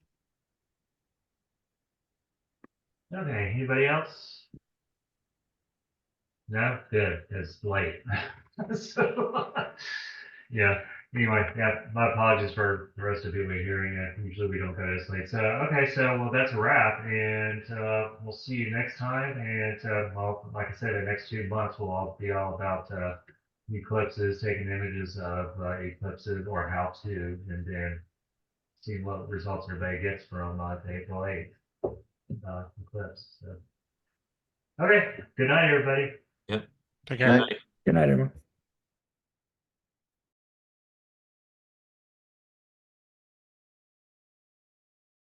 Okay, anybody else? No, good. It's late. So, yeah. Anyway, yeah. My apologies for the rest of you hearing it. Usually we don't go this late. So, okay, so well, that's a wrap, and we'll see you next time. And well, like I said, the next 2 months will all be all about eclipses, taking images of eclipses, or how to, and then seeing what results everybody gets from the April 8th eclipse. So. Okay, good night, everybody. Yep. Take care. Night. Good night, everyone.